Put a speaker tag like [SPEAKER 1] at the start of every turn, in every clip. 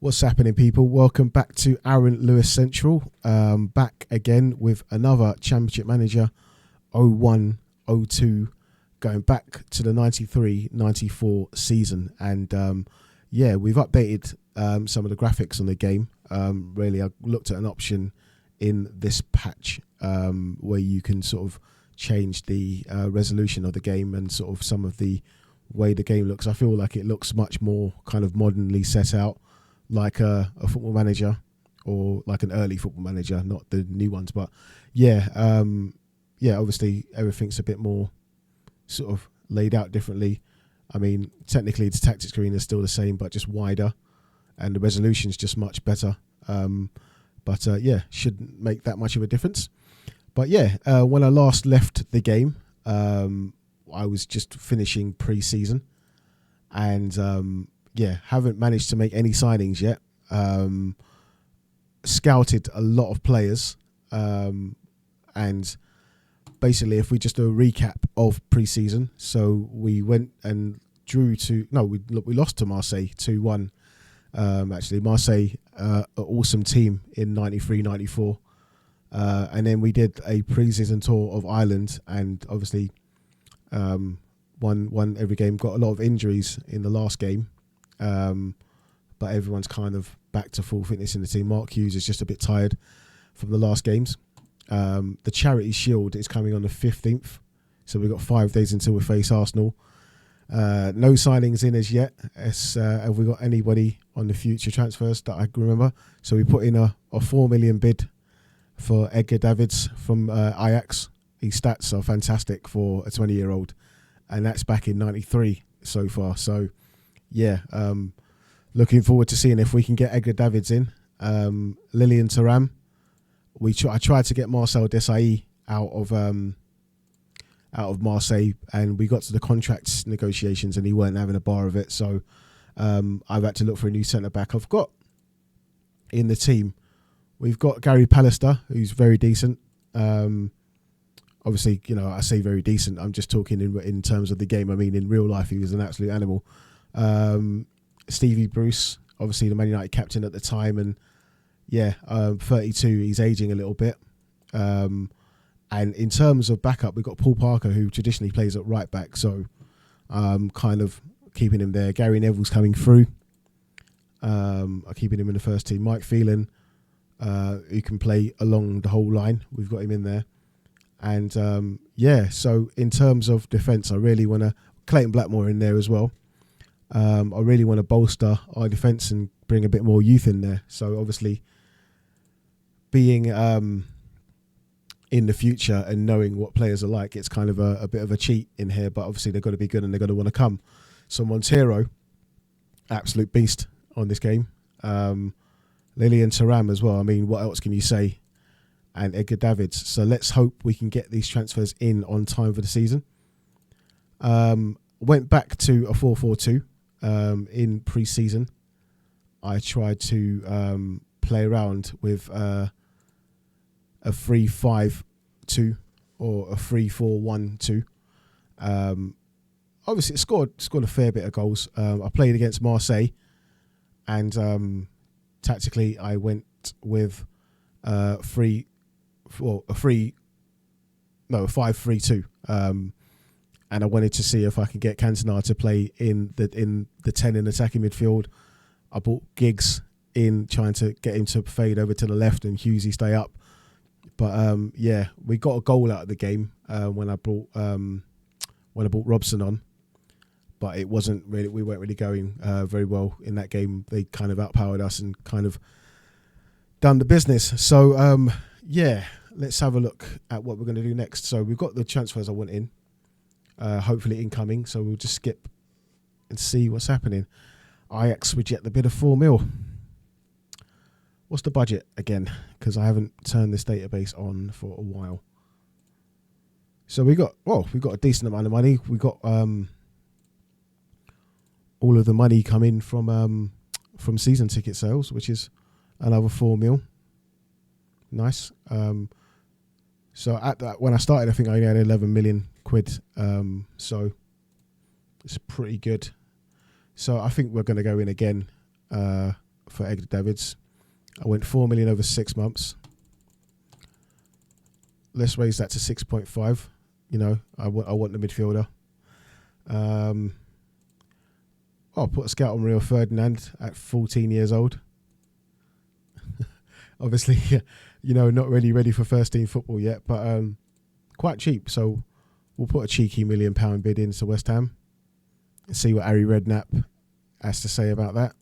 [SPEAKER 1] What's happening, people? Welcome back to Aaron Lewis Central. Back again with another Championship Manager 01-02, going back to the 93-94 season. And we've updated some of the graphics on the game. Really, I looked at an option in this patch where you can sort of change the resolution of the game and sort of some of the way the game looks. I feel like it looks much more kind of modernly set out, like a football manager or like an early football manager, not the new ones. But obviously everything's a bit more sort of laid out differently. I mean, technically the tactics screen is still the same, but just wider, and the resolution's just much better. Shouldn't make that much of a difference. But when I last left the game, I was just finishing pre-season, and haven't managed to make any signings yet. Scouted a lot of players, and basically, if we just do a recap of pre-season, so we went and we lost to Marseille 2-1. Actually, Marseille, an awesome team in 93-94. And then we did a pre-season tour of Ireland, and obviously won every game. Got a lot of injuries in the last game, but everyone's kind of back to full fitness in the team. Mark Hughes is just a bit tired from the last games. The Charity Shield is coming on the 15th, so we've got 5 days until we face Arsenal. No signings in as yet. Have we got anybody on the future transfers that I can remember? So we put in a 4 million bid for Edgar Davids from Ajax. His stats are fantastic for a 20-year-old, and that's back in 93 so far. So, looking forward to seeing if we can get Edgar Davids in. Lilian Thuram. I tried to get Marcel Desailly out of Marseille, and we got to the contracts negotiations and he weren't having a bar of it. So I've had to look for a new centre-back. I've got in the team, we've got Gary Pallister, who's very decent. Obviously, I say very decent. I'm just talking in terms of the game. I mean, in real life, he was an absolute animal. Stevie Bruce, obviously the Man United captain at the time, and 32. He's aging a little bit. And in terms of backup, we've got Paul Parker, who traditionally plays at right back, so kind of keeping him there. Gary Neville's coming through. I'm keeping him in the first team. Mike Phelan, who can play along the whole line. We've got him in there. And so in terms of defence, I really want to... Clayton Blackmore in there as well. I really want to bolster our defence and bring a bit more youth in there. So obviously, being in the future and knowing what players are like, it's kind of a bit of a cheat in here, but obviously they've got to be good and they've got to want to come. So Montero, absolute beast on this game. Lilian Thuram as well. I mean, what else can you say? And Edgar Davids. So let's hope we can get these transfers in on time for the season. Went back to a 4-4-2 in pre-season. I tried to play around with a 3-5-2 or a 3-4-1-2. Obviously, it scored a fair bit of goals. I played against Marseille, and tactically, I went with a 5-3-2. And I wanted to see if I could get Cantona to play in the 10 in attacking midfield. I brought Giggs in, trying to get him to fade over to the left and Hughesy stay up. But we got a goal out of the game when I brought Robson on. But it wasn't really. We weren't really going very well in that game. They kind of outpowered us and kind of done the business. So let's have a look at what we're going to do next. So we've got the transfers I want in. Hopefully incoming, so we'll just skip and see what's happening. Ajax reject the bid of 4 mil. What's the budget again? Because I haven't turned this database on for a while. So we got a decent amount of money. We got all of the money coming from season ticket sales, which is another 4 mil. Nice. So at that, when I started, I think I only had 11 million quid. So it's pretty good. So I think we're going to go in again for Edgar Davids. I went 4 million over 6 months. Let's raise that to 6.5. You know, I want the midfielder. I'll put a scout on Rio Ferdinand at 14 years old. Obviously, you know, not really ready for first team football yet, but quite cheap. So we'll put a cheeky £1 million bid into West Ham and see what Harry Redknapp has to say about that.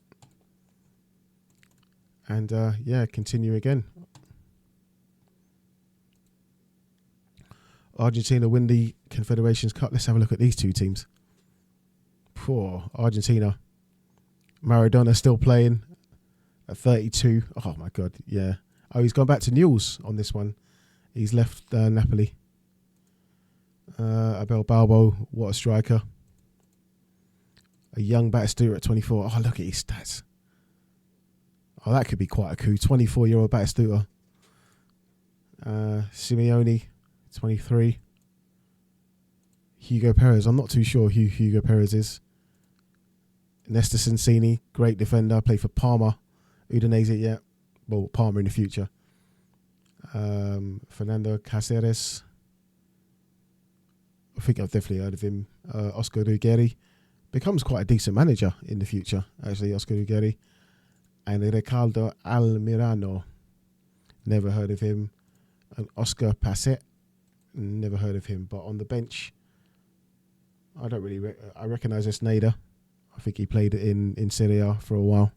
[SPEAKER 1] And yeah, continue again. Argentina win the Confederations Cup. Let's have a look at these two teams. Poor Argentina. Maradona still playing at 32. Oh my God, yeah. Oh, he's gone back to Newell's on this one. He's left Napoli. Abel Balbo, what a striker. A young Batistuta at 24. Oh, look at his stats. Oh, that could be quite a coup. 24-year-old Batistuta. Simeone, 23. Hugo Perez. I'm not too sure who Hugo Perez is. Nesta Sensini, great defender. Played for Parma. Udinese, yeah. Well, Parma in the future. Fernando Cáceres. I think I've definitely heard of him. Oscar Ruggeri. Becomes quite a decent manager in the future, actually, Oscar Ruggeri. And Ricardo Almirano. Never heard of him. And Oscar Passet. Never heard of him. But on the bench, I don't really... I recognise Esneda. I think he played in Serie A for a while.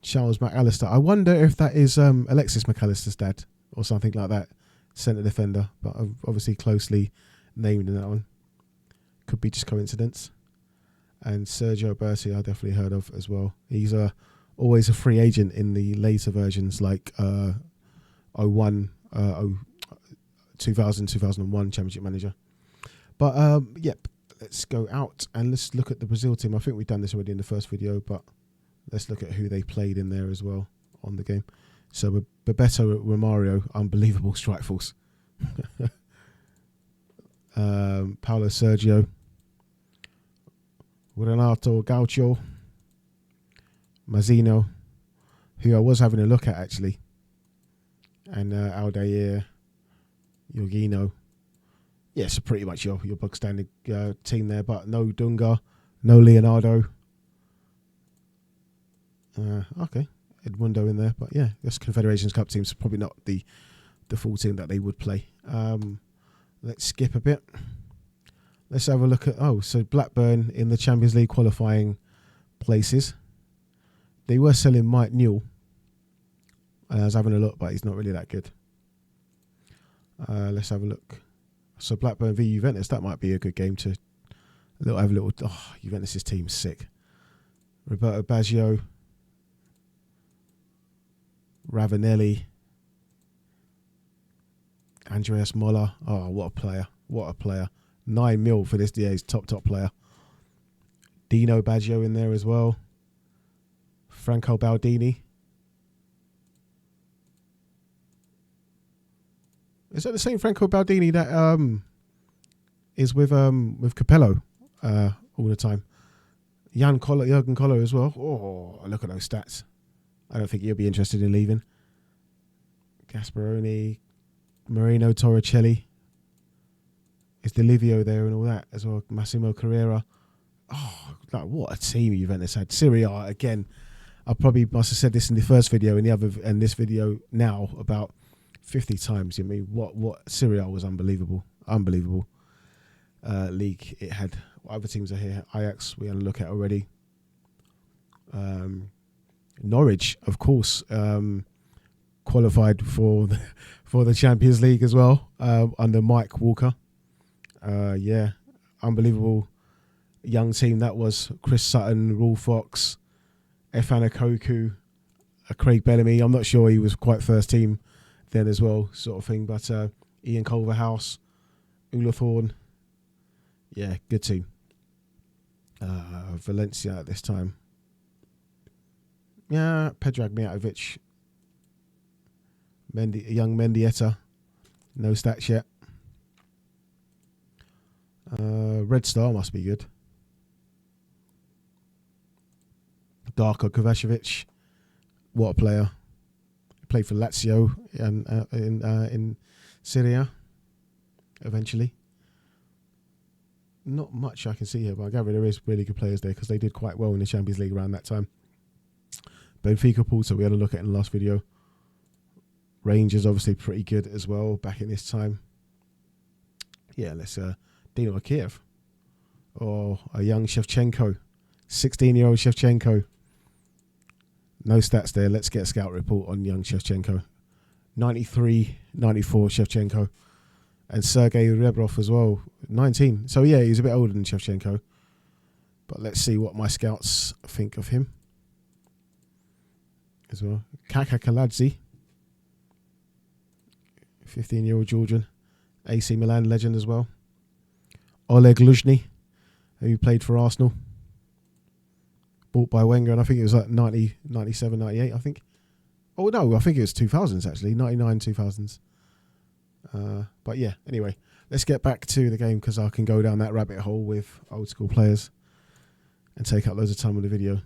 [SPEAKER 1] Charles McAllister. I wonder if that is Alexis McAllister's dad or something like that. Centre defender. But obviously closely named in that one. Could be just coincidence. And Sergio Berti I definitely heard of as well. He's always a free agent in the later versions like 2000, 2001 Championship Manager. But yep, let's go out and let's look at the Brazil team. I think we've done this already in the first video, but let's look at who they played in there as well on the game. So Bebeto Romario, unbelievable strike force. Paulo Sergio. Renato Gaucho. Mazzino, who I was having a look at actually. And Aldair Jorginho. Yeah, so pretty much your bug standard team there, but no Dunga, no Leonardo. Okay, Edmundo in there, but yeah, this Confederations Cup team's probably not the full team that they would play. Let's skip a bit. Let's have a look at, so Blackburn in the Champions League qualifying places. They were selling Mike Newell. I was having a look, but he's not really that good. Let's have a look. So Blackburn v Juventus, that might be a good game to have a little. Oh, Juventus' team's sick. Roberto Baggio, Ravanelli, Andreas Moller. Oh, what a player! What a player! 9 mil for this DA's top player. Dino Baggio in there as well. Franco Baldini. Is that the same Franco Baldini that is with Capello all the time? Jurgen Koller as well. Oh, look at those stats. I don't think he'll be interested in leaving. Gasperoni, Marino Torricelli. Is Delivio there and all that as well? Massimo Carrera. Oh, like what a team Juventus had. Serie A again. I probably must have said this in the first video and this video now about 50 times. I mean, what Serie A was unbelievable. Unbelievable league it had. What other teams are here? Ajax, we had a look at already. Norwich, of course, qualified for the Champions League as well under Mike Walker. Yeah, unbelievable young team that was. Chris Sutton, Rule Fox, Efan Akoku, Craig Bellamy. I'm not sure he was quite first team then as well, sort of thing. But Ian Culverhouse, Ula Thorne. Yeah, good team. Valencia at this time. Yeah, Predrag Mijatovic. Young Mendieta. No stats yet. Red Star must be good. Darko Kovacevic, what a player. Played for Lazio in Serie A eventually. Not much I can see here, but I gather there is really good players there because they did quite well in the Champions League around that time. Benfica Porto, we had a look at in the last video. Rangers obviously pretty good as well back in this time. Yeah, let's Dynamo Kiev. Or a young Shevchenko. 16-year-old Shevchenko. No stats there. Let's get a scout report on young Shevchenko. 93, 94 Shevchenko. And Sergei Rebrov as well. 19. So yeah, he's a bit older than Shevchenko. But let's see what my scouts think of him. As well. Kaka Kaladze. 15-year-old Georgian. AC Milan legend as well. Oleg Luzhny, who played for Arsenal. Bought by Wenger, and I think it was like 90, 97, 98, I think. Oh, no, I think it was 2000s, actually. 99, 2000s. But yeah, anyway, let's get back to the game because I can go down that rabbit hole with old school players and take up loads of time on the video.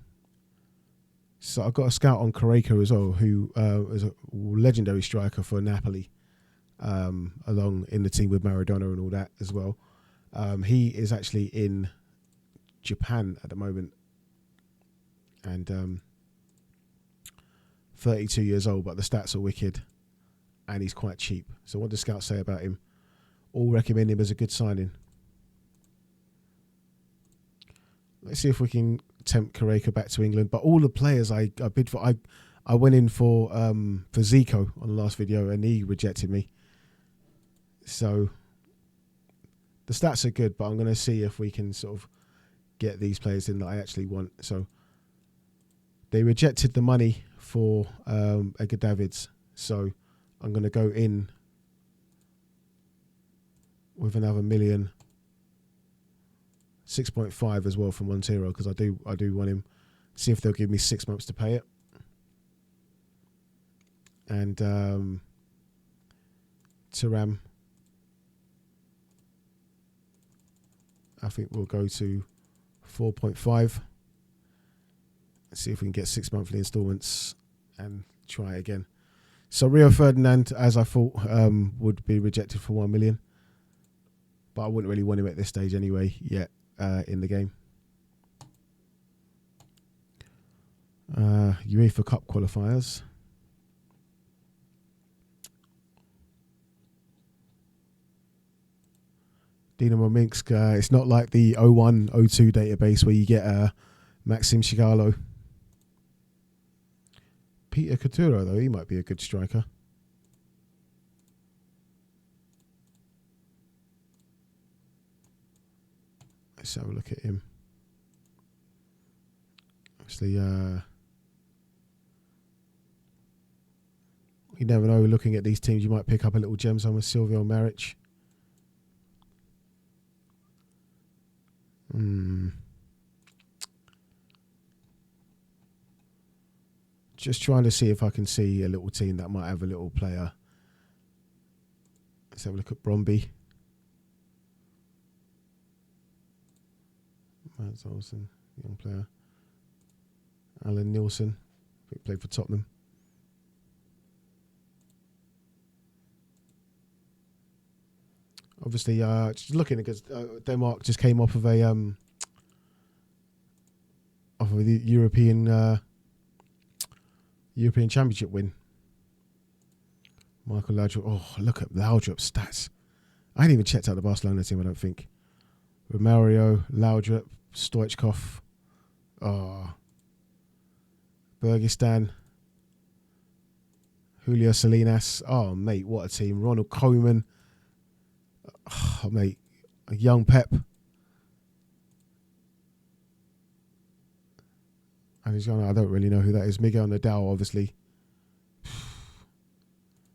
[SPEAKER 1] So I've got a scout on Korejko as well, who is a legendary striker for Napoli, along in the team with Maradona and all that as well. He is actually in Japan at the moment and 32 years old, but the stats are wicked and he's quite cheap. So what do scouts say about him? All recommend him as a good signing. Let's see if we can tempt Korejko back to England. But all the players I bid for, I went in for Zico on the last video and he rejected me. So the stats are good, but I'm going to see if we can sort of get these players in that I actually want. So they rejected the money for Edgar Davids. So I'm going to go in with another million. 6.5 as well from Montero because I do want him. See if they'll give me 6 months to pay it. And Thuram, I think we'll go to 4.5. See if we can get 6 monthly installments and try again. So Rio Ferdinand, as I thought, would be rejected for 1 million. But I wouldn't really want him at this stage anyway yet in the game. UEFA Cup qualifiers. Dinamo Minsk, it's not like the 01-02 database where you get Maxim Shigalo. Peter Couture, though, he might be a good striker. Let's have a look at him. Obviously, you never know, looking at these teams, you might pick up a little gem somewhere. Silvio Maric. Just trying to see if I can see a little team that might have a little player. Let's have a look at Bromby. Mads Olsen, young player. Alan Nielsen, I think played for Tottenham. Obviously, just looking because Denmark just came off of a European Championship win. Michael Laudrup. Oh, look at Laudrup's stats. I hadn't even checked out the Barcelona team, I don't think. Romario, Laudrup, Stoichkov, Bergistan, Julio Salinas. Oh, mate, what a team. Ronald Koeman. Oh, mate, a young Pep. And he's gone, I don't really know who that is. Miguel Nadal, obviously.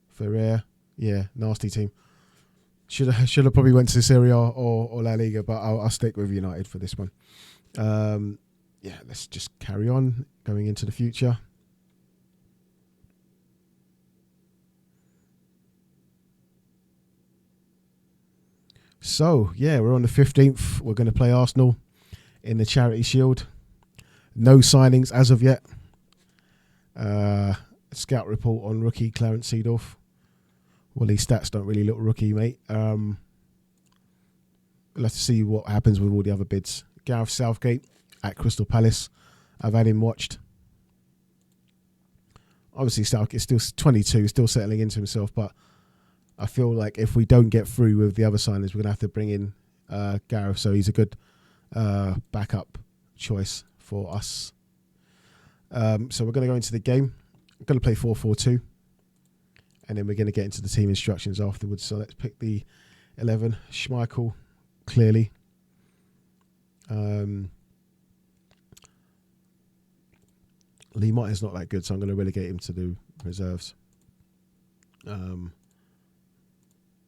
[SPEAKER 1] Ferrer. Yeah, nasty team. Should have probably went to Serie A or La Liga, but I'll stick with United for this one. Yeah, let's just carry on going into the future. So, yeah, we're on the 15th. We're going to play Arsenal in the Charity Shield. No signings as of yet. Scout report on rookie Clarence Seedorf. Well, his stats don't really look rookie, mate. We'll have to see what happens with all the other bids. Gareth Southgate at Crystal Palace. I've had him watched. Obviously, Southgate's still 22, still settling into himself, but I feel like if we don't get through with the other signings, we're going to have to bring in Gareth, so he's a good backup choice for us. So we're going to go into the game. I'm going to play 4-4-2, and then we're going to get into the team instructions afterwards. So let's pick the 11. Schmeichel, clearly. Lee Martin's not that good, so I'm going to relegate him to the reserves.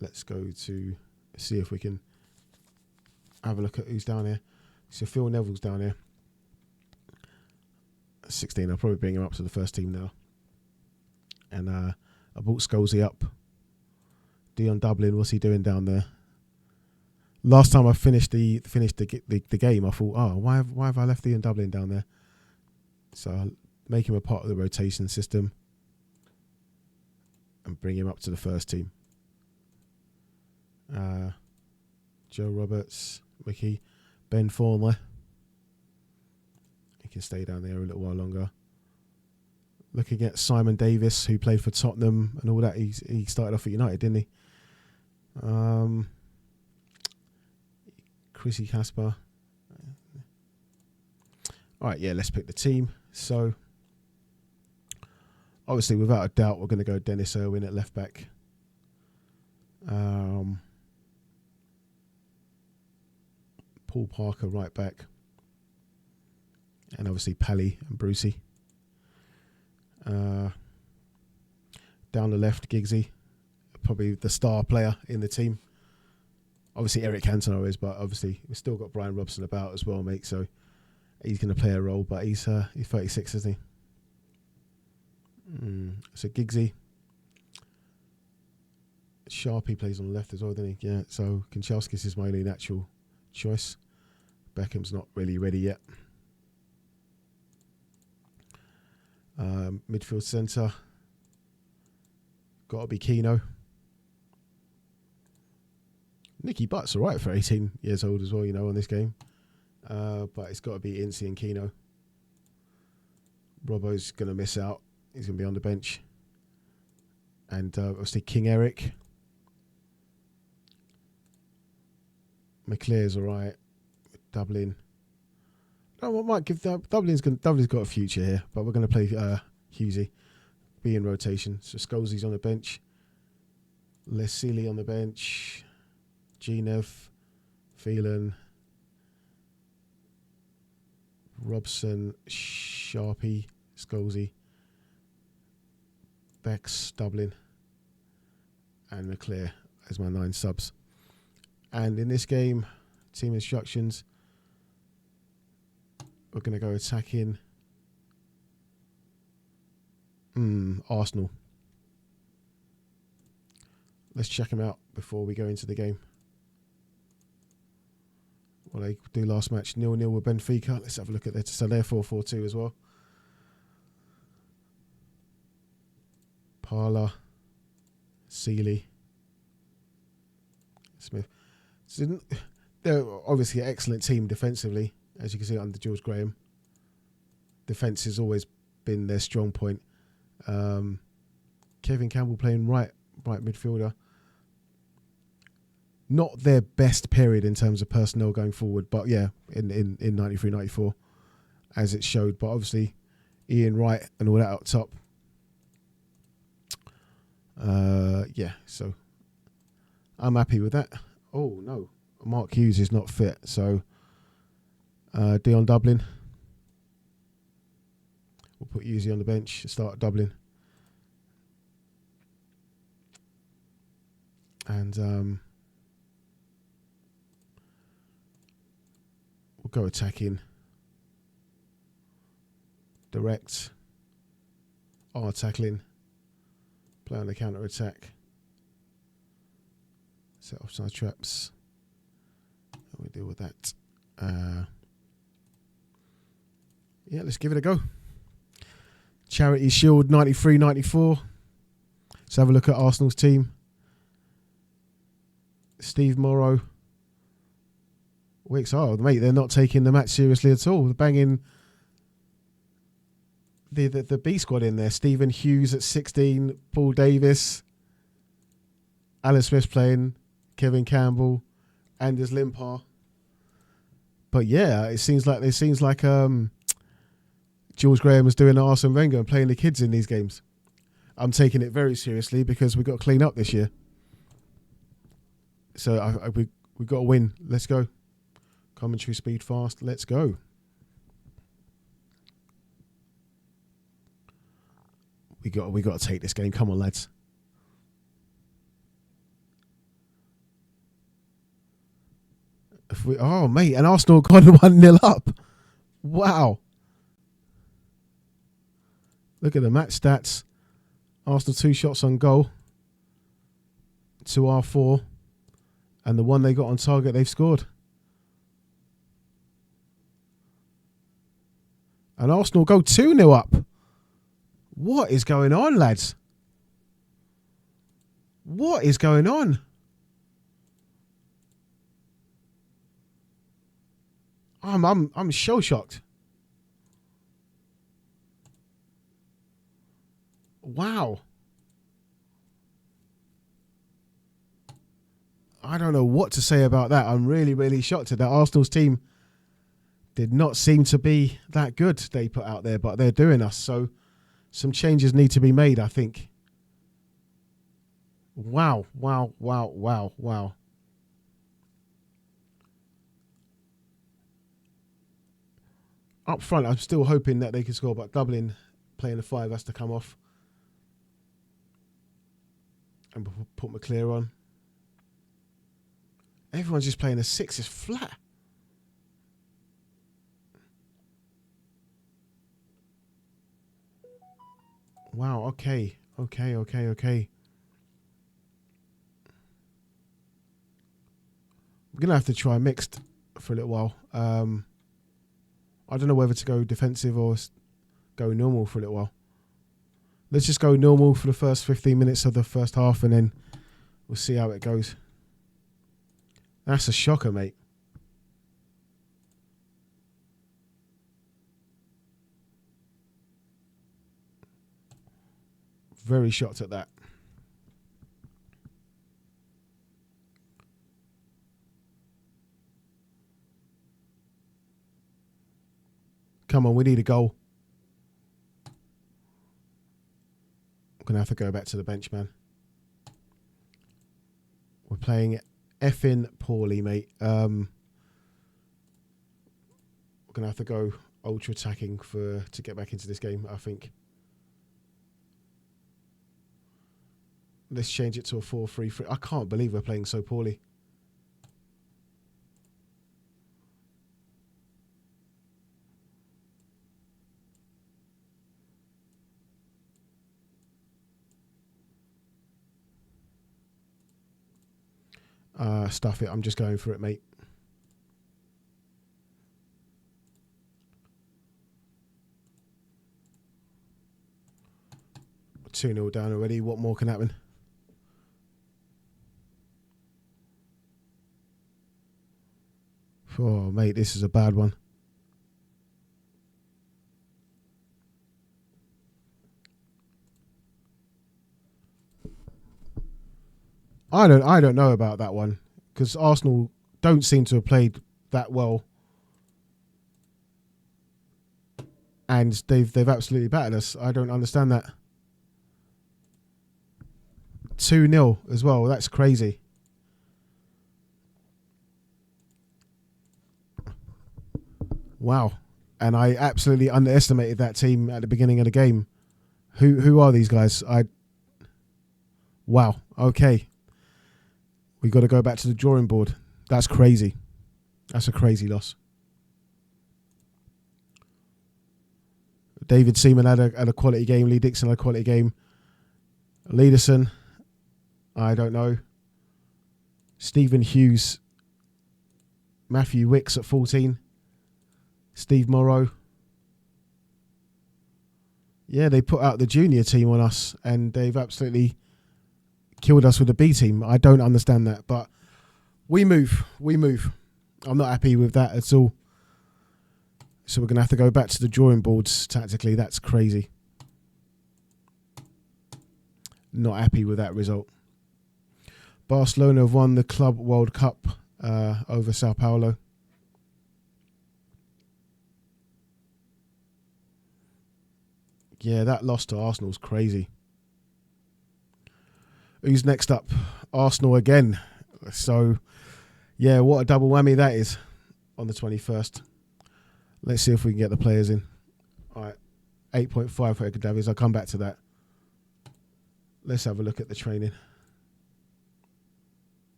[SPEAKER 1] Let's go to see if we can have a look at who's down here. So Phil Neville's down here. 16. I'll probably bring him up to the first team now. And I brought Scholesy up. Dion Dublin, what's he doing down there? Last time I finished the game, I thought, oh, why have I left Dion Dublin down there? So I'll make him a part of the rotation system and bring him up to the first team. Joe Roberts, Mickey, Ben Thornley. He can stay down there a little while longer. Looking at Simon Davis, who played for Tottenham and all that. He started off at United, didn't he? Chrissy Casper. All right, yeah, let's pick the team. So, obviously, without a doubt, we're going to go Dennis Irwin at left back. Paul Parker right back. And obviously Pally and Brucey. Down the left, Giggsy. Probably the star player in the team. Obviously Eric Cantona is, but obviously we've still got Brian Robson about as well, mate. So he's going to play a role, but he's 36, isn't he? So Giggsy. Sharpie plays on the left as well, doesn't he? Yeah, so Kanchelskis is my only natural choice. Beckham's not really ready yet. Midfield centre. Got to be Keno. Nicky Butt's all right for 18 years old as well, you know, on this game. But it's got to be Incy and Keno. Robbo's going to miss out. He's going to be on the bench. And obviously King Eric. McClear's all right. Dublin. Oh, I might give Dublin's got a future here, but we're going to play Hughesy. Be in rotation. So Scholesey's on the bench. Lesili on the bench. Genev. Phelan. Robson. Sharpie. Scholesey. Bex. Dublin. And McClear as my 9 subs. And in this game, team instructions, we're going to go attacking Arsenal. Let's check them out before we go into the game. Well, they do last match 0-0 with Benfica. Let's have a look at that. So they're 4-4-2 as well. Parla, Seeley, Smith. So they're obviously an excellent team defensively, as you can see under George Graham. Defence has always been their strong point. Kevin Campbell playing right midfielder. Not their best period in terms of personnel going forward, but yeah, in 93-94, as it showed. But obviously, Ian Wright and all that up top. Yeah, so I'm happy with that. Oh, no. Mark Hughes is not fit, so Dion Dublin. We'll put Hughes on the bench, start at Dublin. And we'll go attacking. Direct. Tackling. Play on the counter attack. Set offside traps. We deal with that. Yeah, let's give it a go. Charity Shield 93-94. Let's have a look at Arsenal's team. Steve Morrow. Wicks, oh, mate, they're not taking the match seriously at all. They're banging the B squad in there. Stephen Hughes at 16. Paul Davis. Alan Smith's playing. Kevin Campbell. Anders Limpar. But yeah, it seems like Jules Graham was doing Arsene Wenger and playing the kids in these games. I'm taking it very seriously because we've got to clean up this year. So we've got to win. Let's go. Commentary speed fast. Let's go. We got to take this game. Come on, lads. Oh, mate, and Arsenal gone 1-0 up. Wow. Look at the match stats. Arsenal 2 shots on goal. 2 R4. And the one they got on target, they've scored. And Arsenal go 2-0 up. What is going on, lads? What is going on? I'm shell shocked. Wow. I don't know what to say about that. I'm really, really shocked at that. Arsenal's team did not seem to be that good they put out there, but they're doing us. So some changes need to be made, I think. Wow, wow, wow, wow, wow. Up front, I'm still hoping that they can score, but Dublin playing the 5 has to come off. And put McClear on. Everyone's just playing a 6. It's flat. Wow, okay. Okay. We're going to have to try mixed for a little while. I don't know whether to go defensive or go normal for a little while. Let's just go normal for the first 15 minutes of the first half and then we'll see how it goes. That's a shocker, mate. Very shocked at that. Come on, we need a goal. I'm going to have to go back to the bench, man. We're playing effing poorly, mate. We're going to have to go ultra attacking to get back into this game, I think. Let's change it to a 4-3-3. I can't believe we're playing so poorly. Stuff it. I'm just going for it, mate. We're 2-0 down already. What more can happen? Oh, mate, this is a bad one. I don't know about that one because Arsenal don't seem to have played that well, and they've absolutely battered us. I don't understand that. 2-0 as well. That's crazy. Wow, and I absolutely underestimated that team at the beginning of the game. Who are these guys? Wow. Okay. We got to go back to the drawing board. That's crazy. That's a crazy loss. David Seaman had a quality game. Lee Dixon had a quality game. Leaderson, I don't know. Stephen Hughes. Matthew Wicks at 14. Steve Morrow. Yeah, they put out the junior team on us, and they've absolutely killed us with the B team. I don't understand that, but we move. I'm not happy with that at all. So we're going to have to go back to the drawing boards tactically. That's crazy. Not happy with that result. Barcelona have won the Club World Cup over Sao Paulo. Yeah, that loss to Arsenal was crazy. Who's next up? Arsenal again. So, yeah, what a double whammy that is on the 21st. Let's see if we can get the players in. All right, 8.5 for Edgar Davies. I'll come back to that. Let's have a look at the training.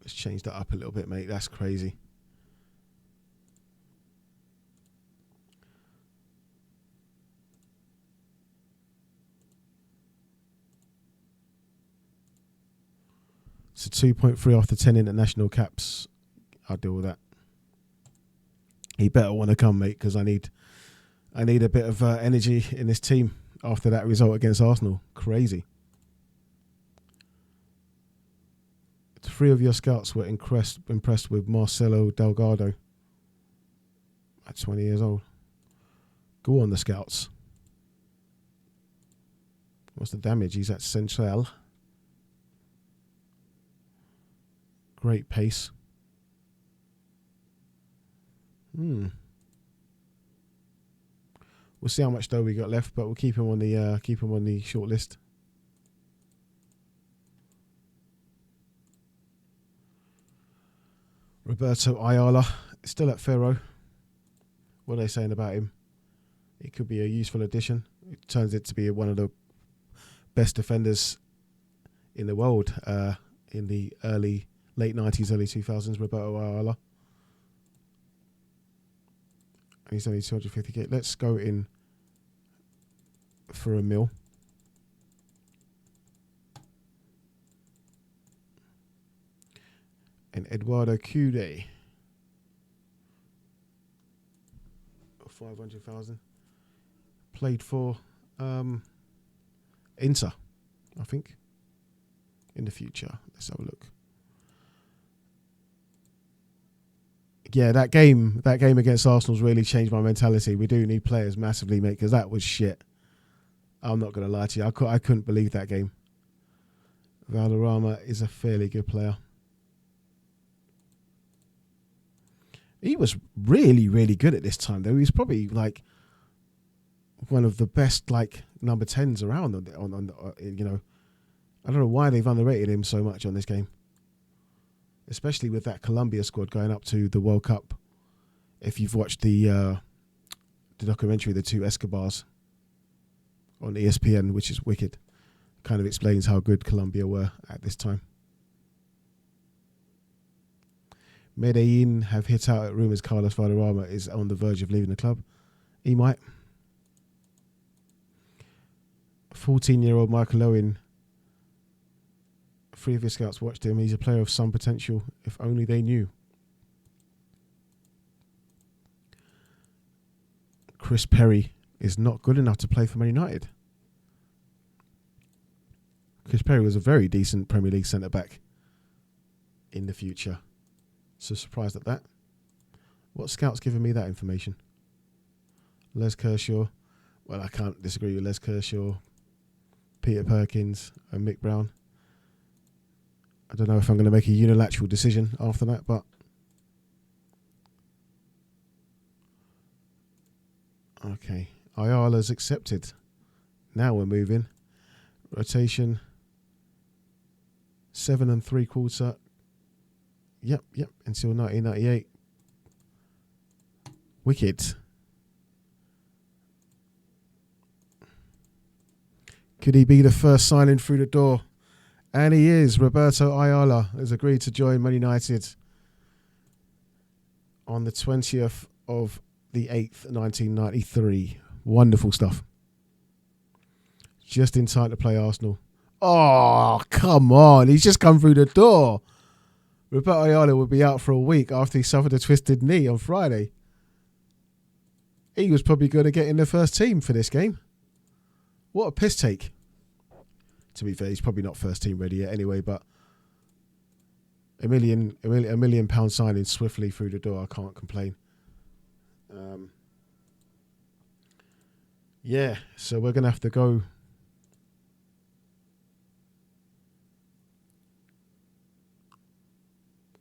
[SPEAKER 1] Let's change that up a little bit, mate. That's crazy. So 2.3 after 10 international caps. I'll deal with that. He better want to come, mate, because I need a bit of energy in this team after that result against Arsenal. Crazy. 3 of your scouts were impressed with Marcelo Delgado at 20 years old. Go on, the scouts. What's the damage? He's at Central. Great pace. We'll see how much dough we got left, but we'll keep him on the short list. Roberto Ayala still at Ferro. What are they saying about him? It could be a useful addition. It turns it to be one of the best defenders in the world in the late 90s, early 2000s. Roberto Ayala. He's only 250k. Let's go in for a mil. And Eduardo Cude. 500,000. Played for Inter, I think. In the future. Let's have a look. Yeah, that game against Arsenal's really changed my mentality. We do need players massively, mate, because that was shit. I'm not going to lie to you. I couldn't believe that game. Valderrama is a fairly good player. He was really, really good at this time, though. He was probably like one of the best number 10s around. On you know, I don't know why they've underrated him so much on this game. Especially with that Colombia squad going up to the World Cup. If you've watched the documentary, The Two Escobars, on ESPN, which is wicked, kind of explains how good Colombia were at this time. Medellin have hit out at rumours Carlos Valderrama is on the verge of leaving the club. He might. 14-year-old Michael Owen. 3 of his scouts watched him. He's a player of some potential, if only they knew. Chris Perry is not good enough to play for Man United. Chris Perry was a very decent Premier League centre-back in the future. So surprised at that. What scout's giving me that information? Les Kershaw. Well, I can't disagree with Les Kershaw, Peter Perkins and Mick Brown. I don't know if I'm going to make a unilateral decision after that, but okay. Ayala's accepted. Now we're moving. Rotation 7 3/4. Yep. Until 1998. Wicked. Could he be the first signing through the door? And he is. Roberto Ayala has agreed to join Man United on the 20th of the 8th, 1993. Wonderful stuff. Just in time to play Arsenal. Oh, come on. He's just come through the door. Roberto Ayala will be out for a week after he suffered a twisted knee on Friday. He was probably going to get in the first team for this game. What a piss take. To be fair, he's probably not first team ready yet anyway, but a million pound signing swiftly through the door. I can't complain. Yeah, so we're going to have to go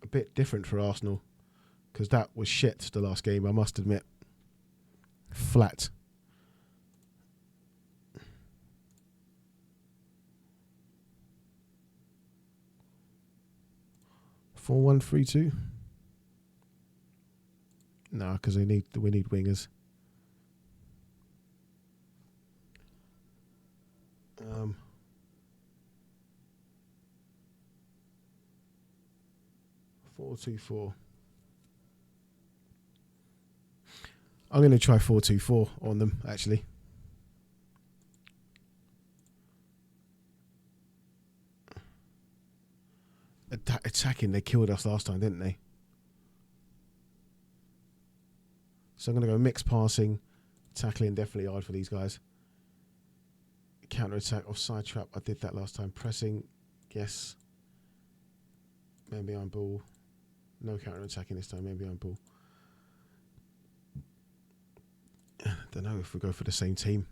[SPEAKER 1] a bit different for Arsenal because that was shit the last game, I must admit. Flat. Four 1-3-2. No, because we need wingers. 4-2-4. I'm going to try 4-2-4 on them, actually. Attacking, they killed us last time, didn't they? So I'm going to go mixed passing, tackling definitely hard for these guys. Counter attack, offside trap. I did that last time. Pressing, yes. Man behind ball. No counter attacking this time. Man behind ball. Don't know if we go for the same team.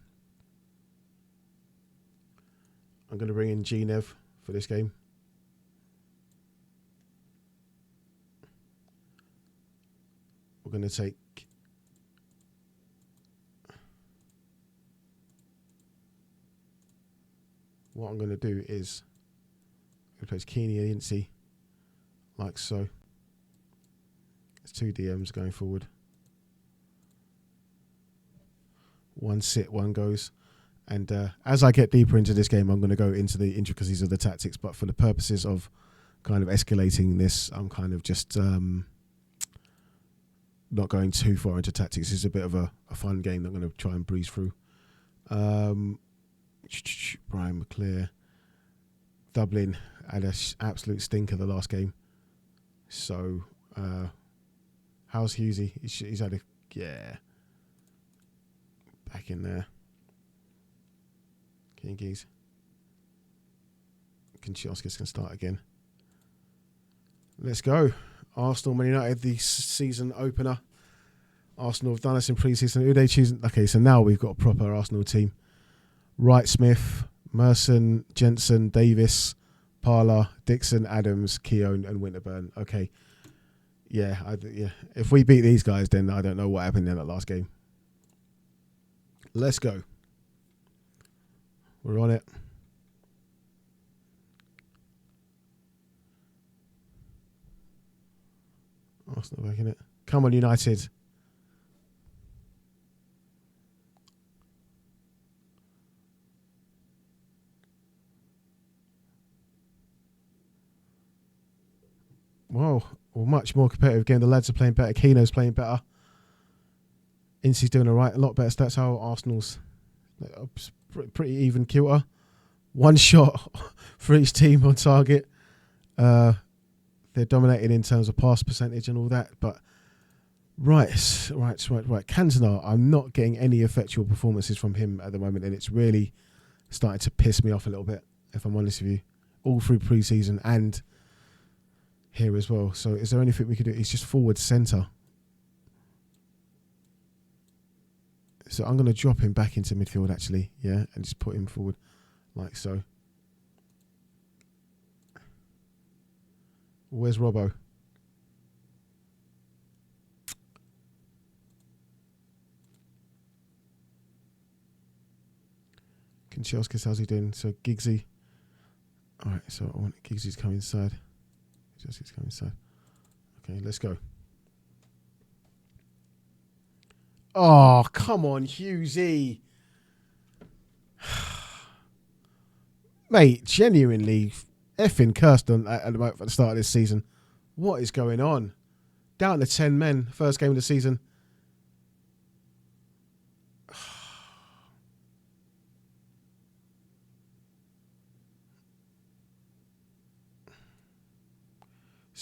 [SPEAKER 1] I'm going to bring in Genev for this game. We're going to take what I'm going to do is replace Keeney and Incy like so. There's two DMs going forward. One sit, one goes. And as I get deeper into this game, I'm going to go into the intricacies of the tactics. But for the purposes of kind of escalating this, I'm kind of just not going too far into tactics. It's a bit of a fun game that I'm going to try and breeze through. Brian McClear. Dublin had an absolute stinker the last game. So, how's Husey? He's had a... Yeah. Back in there. Kingies. Kanchelskis can start again. Let's go. Arsenal, Man United, the season opener. Arsenal have done us in pre-season. Who are they choosing? Okay, so now we've got a proper Arsenal team. Wright, Smith, Merson, Jensen, Davis, Parler, Dixon, Adams, Keown and Winterburn. Okay. Yeah. If we beat these guys, then I don't know what happened in that last game. Let's go. We're on it. Arsenal back in it. Come on, United. Whoa. Well, much more competitive game. The lads are playing better. Keno's playing better. Incy's doing all right. A lot better stats. How Arsenal's pretty even kilter. One shot for each team on target. They're dominating in terms of pass percentage and all that. But right. Cantona, I'm not getting any effectual performances from him at the moment, and it's really starting to piss me off a little bit, if I'm honest with you. All through pre-season and here as well. So is there anything we could do? He's just forward centre. So I'm going to drop him back into midfield, actually. Yeah, and just put him forward like so. Where's Robbo? Kanchelskis, how's he doing? So Giggsy. All right, so I want Giggsy's come inside. Kanchelskis come inside. Okay, let's go. Oh, come on, Hughesy. Mate, genuinely effing cursed on at the start of this season. What is going on? Down to 10 men, first game of the season.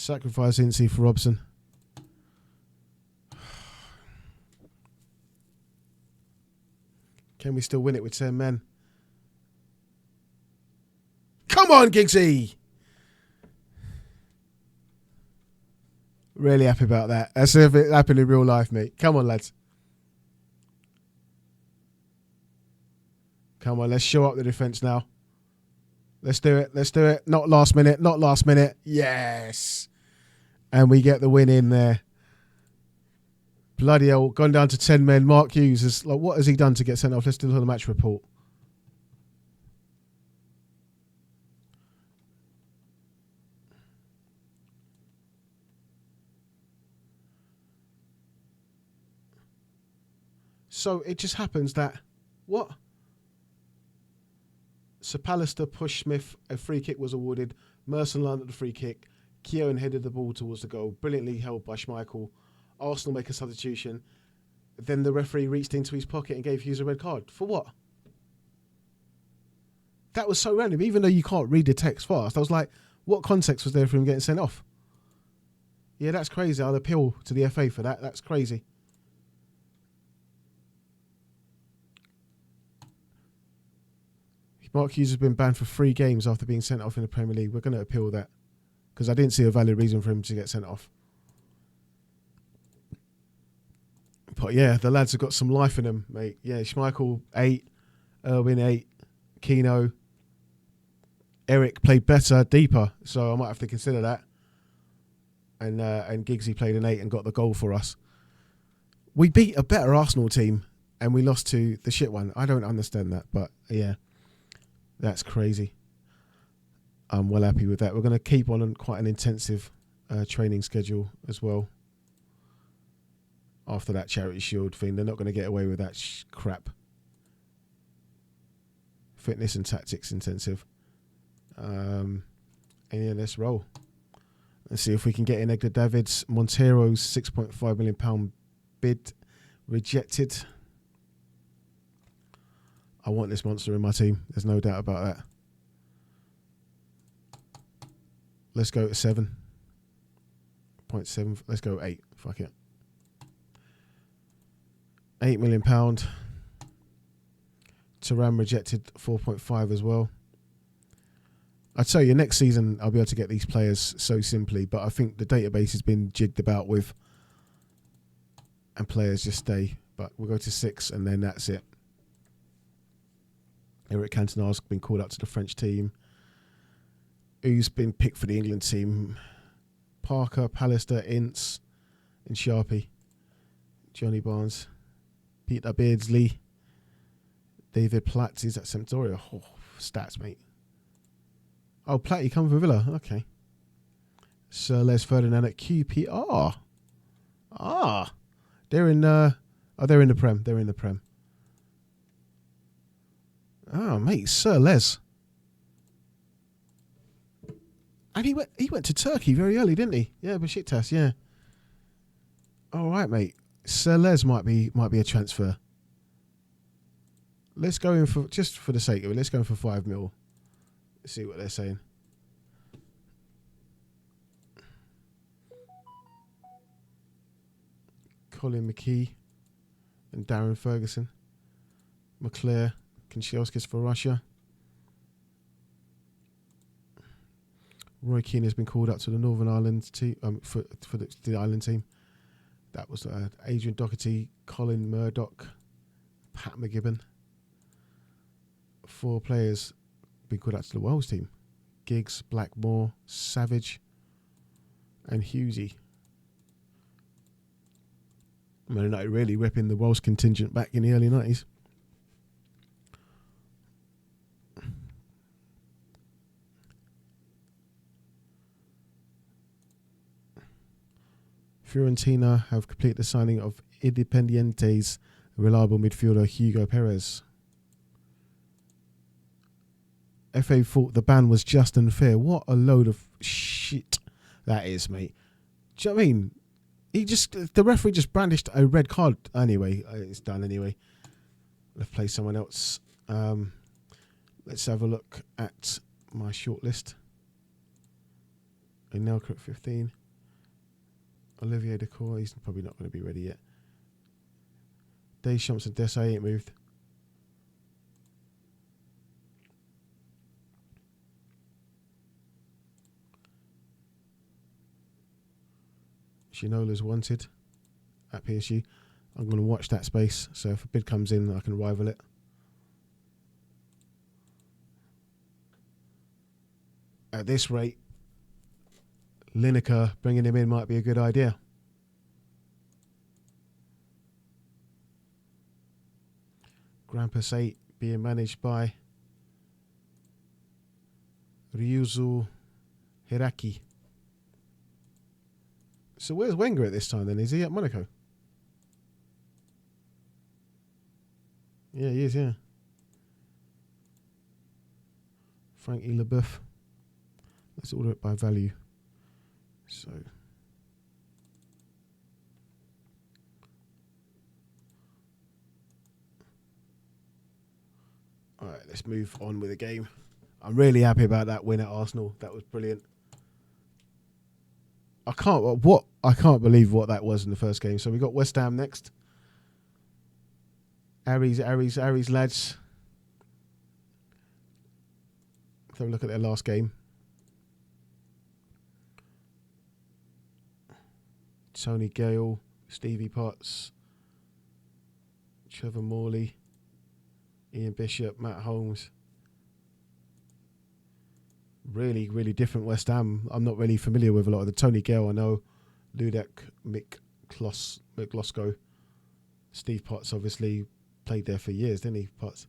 [SPEAKER 1] Sacrifice Incy for Robson. Can we still win it with 10 men? Come on, Giggsy! Really happy about that. That's if it happened in real life, mate. Come on, lads. Come on, let's show up the defence now. Let's do it. Let's do it. Not last minute. Not last minute. Yes. And we get the win in there. Bloody hell. Gone down to 10 men. Mark Hughes is like, what has he done to get sent off? Let's do the match report. So it just happens that what? Sir Pallister pushed Smith. A free kick was awarded. Merson landed the free kick. Keown headed the ball towards the goal. Brilliantly held by Schmeichel. Arsenal make a substitution. Then the referee reached into his pocket and gave Hughes a red card. For what? That was so random. Even though you can't read the text fast, I was like, what context was there for him getting sent off? Yeah, that's crazy. I'll appeal to the FA for that. That's crazy. Mark Hughes has been banned for 3 games after being sent off in the Premier League. We're going to appeal that because I didn't see a valid reason for him to get sent off. But yeah, the lads have got some life in them, mate. Yeah, Schmeichel 8, Irwin 8, Keno, Eric played better, deeper, so I might have to consider that. And Giggsy played an 8 and got the goal for us. We beat a better Arsenal team and we lost to the shit one. I don't understand that, but yeah. That's crazy. I'm well happy with that. We're going to keep on quite an intensive training schedule as well. After that Charity Shield thing, they're not going to get away with that crap. Fitness and tactics intensive. And yeah, let's roll. Let's see if we can get in Edgar Davids. Montero's £6.5 million bid rejected. I want this monster in my team. There's no doubt about that. Let's go to 7.7. Let's go 8. Fuck it. £8 million. Turan rejected 4.5 as well. I tell you, next season I'll be able to get these players so simply, but I think the database has been jigged about with and players just stay. But we'll go to 6 and then that's it. Eric Cantona's been called up to the French team. Who's been picked for the England team? Parker, Pallister, Ince, and Sharpie. Johnny Barnes. Peter Beardsley. David Platt is at Sampdoria. Oh, stats, mate. Oh, Platt, you come from Villa. Okay. Sir Les Ferdinand at QPR. They're in they're in the Prem. They're in the Prem. Oh, mate, Sir Les. And he went to Turkey very early, didn't he? Yeah, Besiktas, yeah. All right, mate. Sir Les might be a transfer. Let's go in for, just for the sake of it, let's go in for 5 mil. Let's see what they're saying. Colin McKee and Darren Ferguson. McClare. Kanchelskis for Russia. Roy Keane has been called up to the Northern Ireland team for the island team. That was Adrian Doherty, Colin Murdoch, Pat McGibbon. 4 players been called up to the Wales team: Giggs, Blackmore, Savage, and Hughesy. Man United really ripping the Wales contingent back in the early 90s. Fiorentina have completed the signing of Independiente's reliable midfielder Hugo Perez. FA thought the ban was just and fair. What a load of shit that is, mate. Do you know what I mean? The referee just brandished a red card. Anyway, it's done anyway. Let's play someone else. Let's have a look at my shortlist. Anelka at 15. Olivier Dacour, he's probably not going to be ready yet. Deschamps and Desai ain't moved. Shinola's wanted at PSG. I'm going to watch that space, so if a bid comes in, I can rival it. At this rate, Lineker, bringing him in might be a good idea. Grampus 8 being managed by Ryuzu Hiraki. So where's Wenger at this time then? Is he at Monaco? Yeah, he is, yeah. Frankie Leboeuf. Let's order it by value. So. All right, let's move on with the game. I'm really happy about that win at Arsenal. That was brilliant. I can't believe what that was in the first game. So we got West Ham next. Aries lads. Let's have a look at their last game. Tony Gale, Stevie Potts, Trevor Morley, Ian Bishop, Matt Holmes. Really, really different West Ham. I'm not really familiar with a lot of the Tony Gale. I know Ludek McGlosco. Steve Potts obviously played there for years, didn't he? Potts.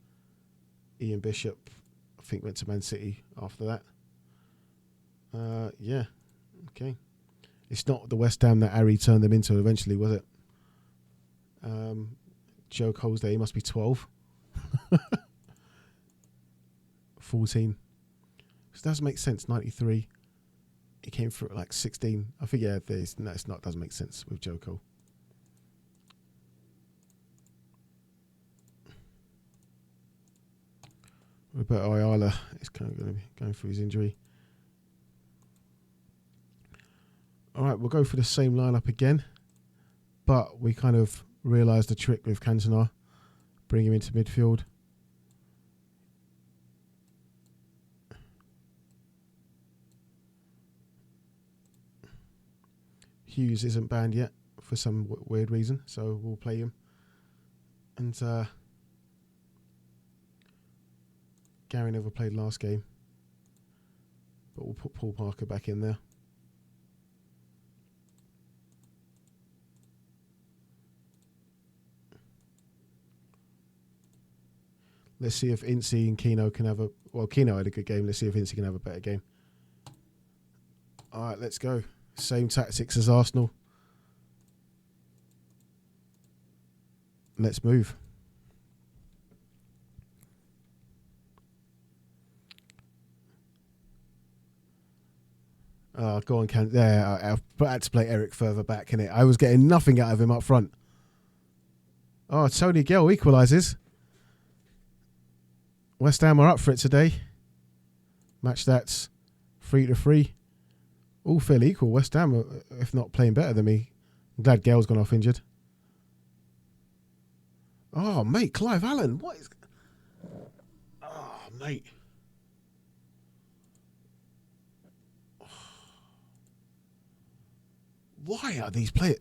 [SPEAKER 1] Ian Bishop, I think, went to Man City after that. Yeah, okay. It's not the West Ham that Ari turned them into eventually, was it? Joe Cole's there, he must be 12. 14. So it doesn't make sense. 93. He came through at like 16. I think, yeah, it's not. Doesn't make sense with Joe Cole. Roberto Ayala is kind of going to be going through his injury. All right, we'll go for the same lineup again, but we kind of realised the trick with Cantona, bring him into midfield. Hughes isn't banned yet for some weird reason, so we'll play him. And Gary never played last game, but we'll put Paul Parker back in there. Let's see if Incy and Keno can have Keno had a good game. Let's see if Incy can have a better game. All right, let's go. Same tactics as Arsenal. Let's move. Oh, go on, Can. There, I had to play Eric further back, innit? I was getting nothing out of him up front. Oh, Tony Gill equalises. West Ham are up for it today. Match stats 3-3. All fairly equal. West Ham, if not playing better than me. I'm glad Gale's gone off injured. Oh, mate, Clive Allen. What is... Oh, mate. Why are these players...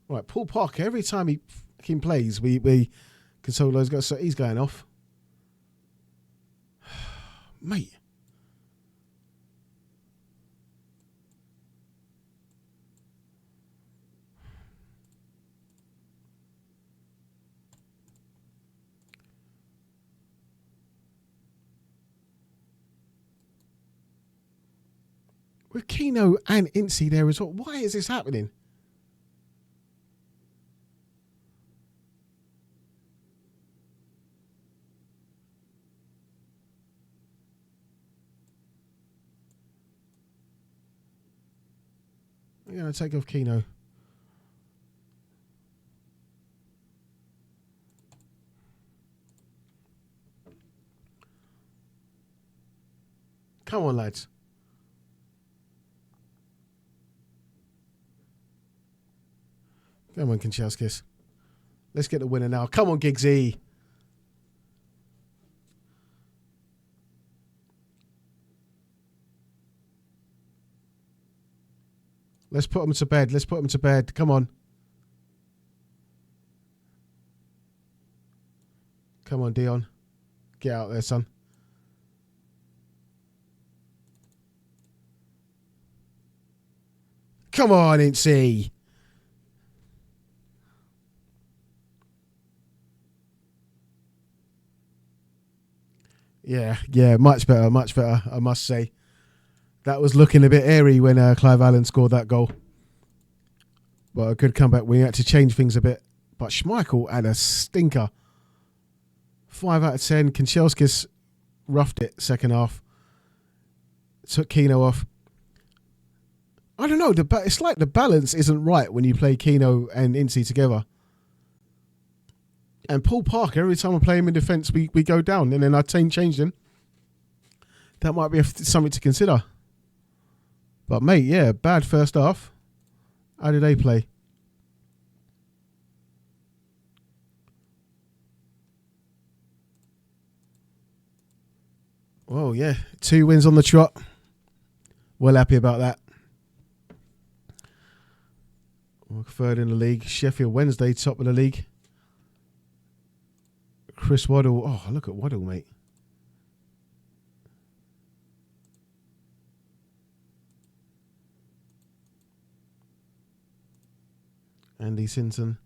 [SPEAKER 1] Right, Paul Parker, every time he fucking plays, we Consolo's got... So he's going off. Mate. With Keno and Incy there as well. Why is this happening? I'm going to take off Keno. Come on, lads. Come on, Kanchelskis. Let's get the winner now. Come on, Giggsy. Let's put him to bed. Let's put him to bed. Come on. Come on, Dion. Get out there, son. Come on, Incy. Yeah, much better, I must say. That was looking a bit airy when Clive Allen scored that goal. But a good comeback. We had to change things a bit. But Schmeichel had a stinker. 5 out of 10. Kanchelskis roughed it second half. Took Keno off. I don't know. It's like the balance isn't right when you play Keno and Incy together. And Paul Parker, every time I play him in defence, we go down. And then our team changed him. That might be something to consider. But, mate, yeah, bad first half. How did they play? Well, yeah, 2 wins on the trot. Well happy about that. We're third in the league. Sheffield Wednesday, top of the league. Chris Waddle. Oh, look at Waddle, mate. Andy Sinton.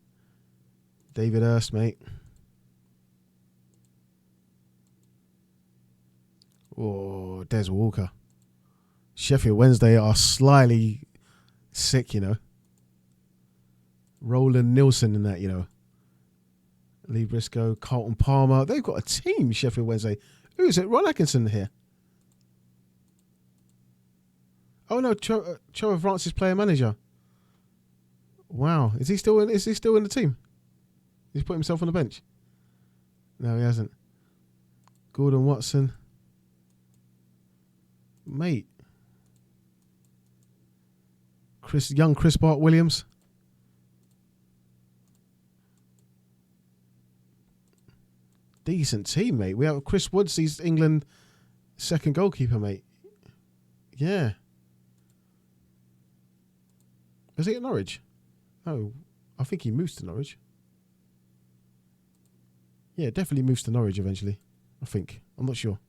[SPEAKER 1] David Hurst, mate. Oh, Des Walker. Sheffield Wednesday are slyly sick, you know. Roland Nilsson in that, you know. Lee Briscoe, Carlton Palmer. They've got a team, Sheffield Wednesday. Who is it? Ron Atkinson here. Oh no, Trevor Francis player manager. Wow. Is he still in the team? He's put himself on the bench. No, he hasn't. Gordon Watson. Mate. Chris Bart Williams. Decent team, mate. We have Chris Woods, he's England second goalkeeper, mate. Yeah. Is he at Norwich? No, I think he moves to Norwich. Yeah, definitely moves to Norwich eventually. I think. I'm not sure.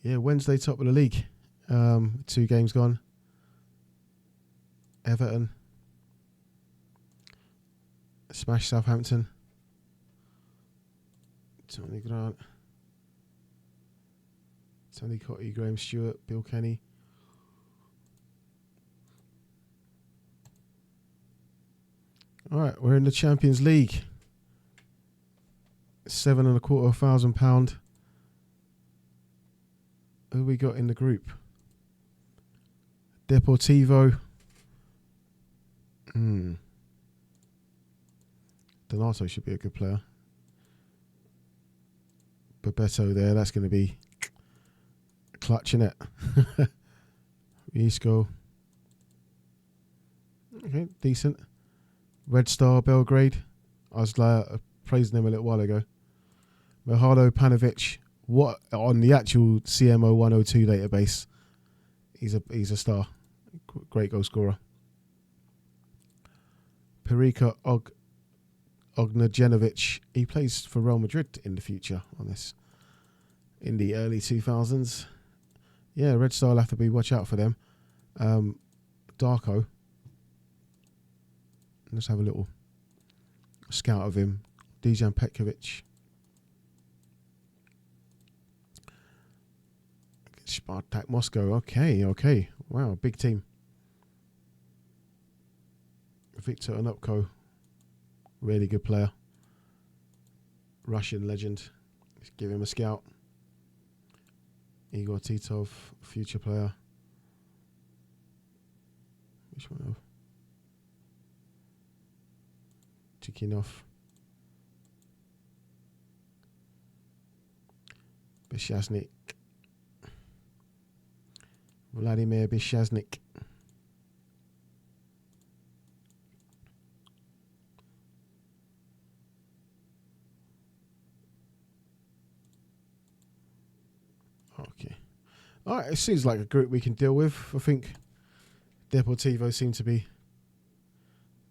[SPEAKER 1] Yeah, Wednesday top of the league. 2 games gone. Everton. Smash Southampton. Tony Grant. Tony Cotty, Graham Stewart, Bill Kenny. All right, we're in the Champions League. £7,250. Who we got in the group? Deportivo. Donato should be a good player. Bebeto there, that's going to be clutching it. Isco. Okay, decent. Red Star Belgrade. I was praising them a little while ago. Mihajlo Panovic. What on the actual CMO 102 database? He's a star. Great goal scorer. Perica Ognjenovic. He plays for Real Madrid in the future on this. In the early 2000s. Yeah, Red Star will have to be watch out for them. Darko. Let's have a little scout of him. Dejan Petkovic. Spartak Moscow. Okay. Wow, big team. Victor Onupko. Really good player. Russian legend. Let's give him a scout. Igor Titov, future player. Which one? Tikinov. Bishaznik. Vladimir Bishaznik. Okay. All right, it seems like a group we can deal with. I think Deportivo seem to be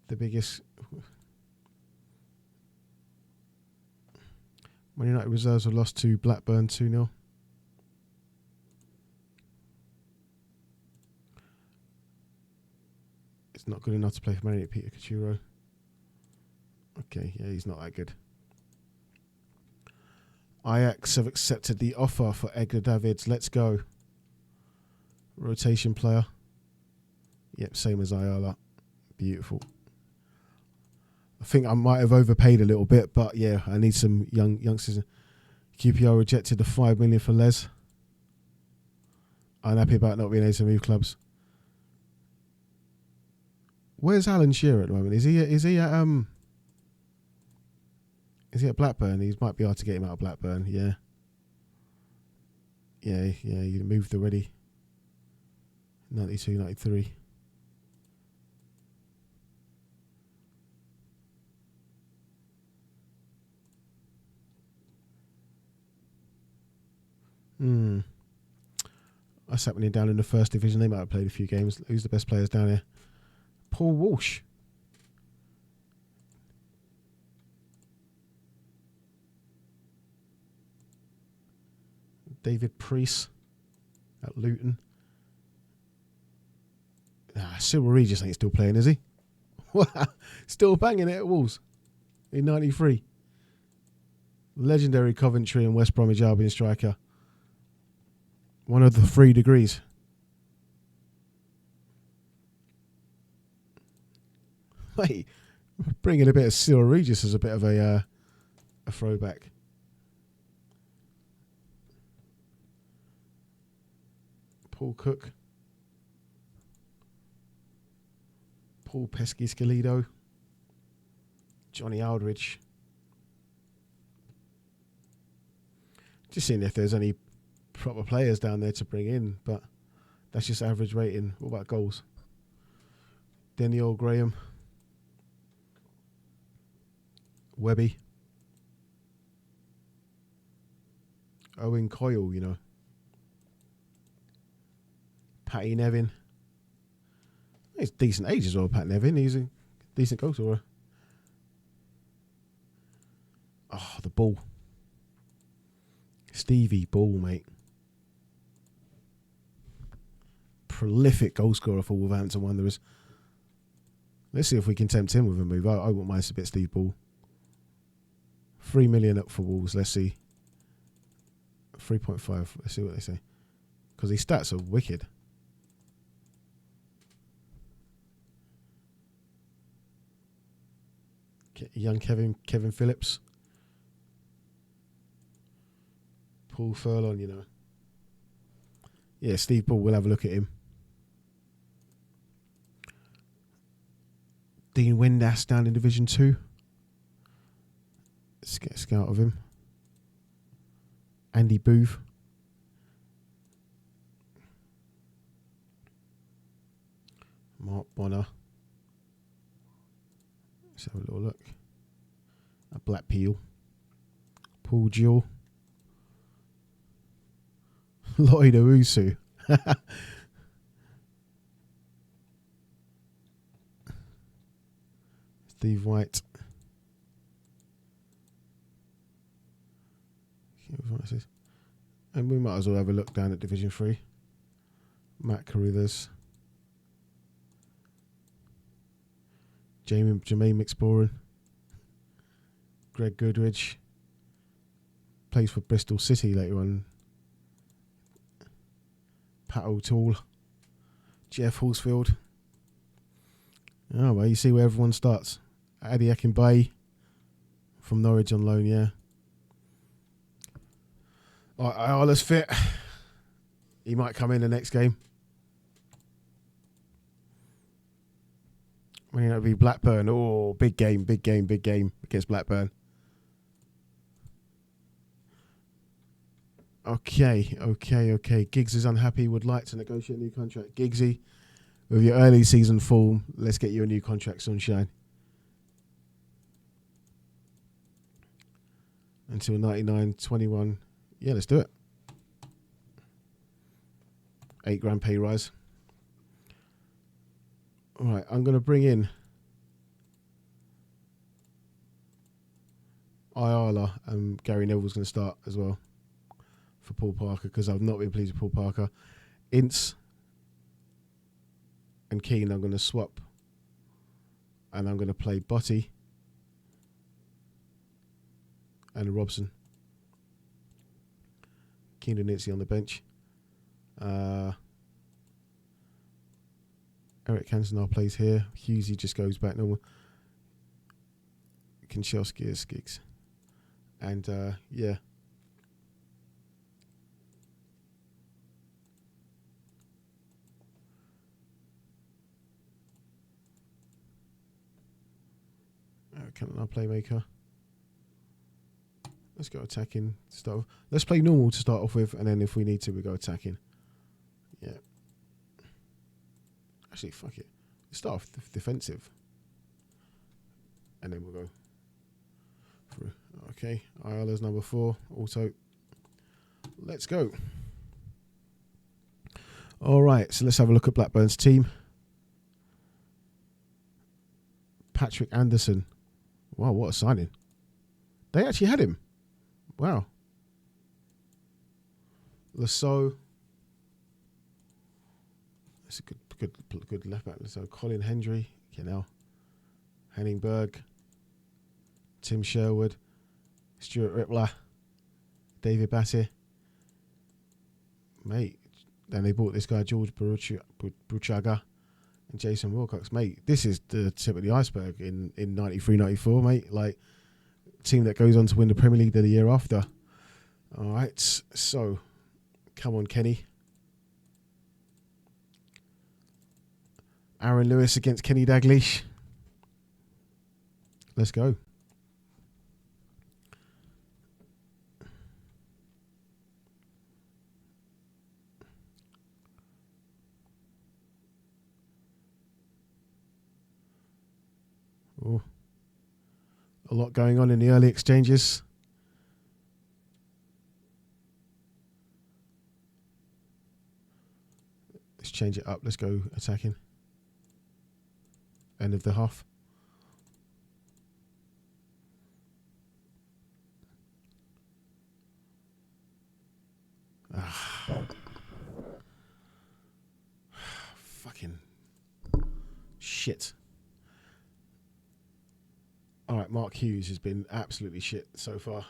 [SPEAKER 1] the biggest. Man United reserves have lost to Blackburn 2-0. It's not good enough to play for Man United, Peter Coutinho. Okay, yeah, he's not that good. Ajax have accepted the offer for Edgar Davids. Let's go. Rotation player. Yep, same as Ayala. Beautiful. I think I might have overpaid a little bit, but yeah, I need some youngsters. QPR rejected the $5 million for Les. Unhappy about not being able to move clubs. Where's Alan Shearer at the moment? Is he at Blackburn? He might be hard to get him out of Blackburn. Yeah. He moved already. 92, 93. That's happening down in the first division. They might have played a few games. Who's the best players down here? Paul Walsh. David Priest at Luton. Cyril Regis ain't still playing, is he? Still banging it at Wolves in 93. Legendary Coventry and West Bromwich Albion striker. One of the 3 degrees. Mate, bringing a bit of Cyril Regis as a bit of a throwback. Paul Cook. Paul Pesky Scalido. Johnny Aldridge. Just seeing if there's any proper players down there to bring in, but that's just average rating. What about goals? Daniel Graham. Webby. Owen Coyle, you know. Patty Nevin. He's decent age as well, Pat Nevin. He's a decent goal scorer. Oh, the Ball. Stevie Ball, mate. Prolific goal scorer for Wolverhampton Wanderers. Let's see if we can tempt him with a move. I wouldn't mind a bit Steve Ball. 3 million up for Wolves. Let's see. 3.5. Let's see what they say. Because his stats are wicked. Young Kevin Phillips. Paul Furlong, you know. Yeah, Steve Ball, we'll have a look at him. Dean Windass down in Division 2. Let's get a scout of him. Andy Booth. Mark Bonner. Let's have a little look. A Black Peel. Paul Jewell. Lloyd Owusu. Steve White. And we might as well have a look down at Division 3. Matt Carruthers. Jermaine McSporan. Greg Goodrich. Plays for Bristol City later on. Pat O'Toole. Jeff Horsfield. Oh, well, you see where everyone starts. Adi Akinbaye from Norwich on loan, yeah. Ayala's fit. He might come in the next game. When it'll be Blackburn. Oh, big game against Blackburn. Okay. Giggs is unhappy, would like to negotiate a new contract. Giggsy, with your early season form, let's get you a new contract, sunshine. Until 99-21. Yeah, let's do it. $8,000 pay rise. All right, I'm going to bring in Ayala, and Gary Neville's going to start as well for Paul Parker, because I've not been pleased with Paul Parker. Ince and Keane, I'm going to swap, and I'm going to play Butty and Robson. Keane and Ince on the bench. Eric Cantona plays here. Hughesy just goes back normal. Kanchelski is Giggs. And yeah. Cantona playmaker. Let's go attacking stuff. Let's play normal to start off with, and then if we need to, we go attacking. Yeah. Actually, fuck it. Let's start off defensive. And then we'll go through. Okay. Ayala's number 4. Auto. Let's go. All right. So let's have a look at Blackburn's team. Patrick Anderson. Wow, what a signing. They actually had him. Wow. Lasso. That's a good left back. So Colin Hendry, Henningberg, Tim Sherwood, Stuart Rippler, David Batty. Mate, then they bought this guy George Bruchaga and Jason Wilcox. Mate, this is the tip of the iceberg in 93-94, mate. Like, team that goes on to win the Premier League the year after. All right, so come on, Kenny. Aaron Lewis against Kenny Dalglish. Let's go. Ooh. A lot going on in the early exchanges. Let's change it up. Let's go attacking. End of the half. Fucking shit. All right, Mark Hughes has been absolutely shit so far.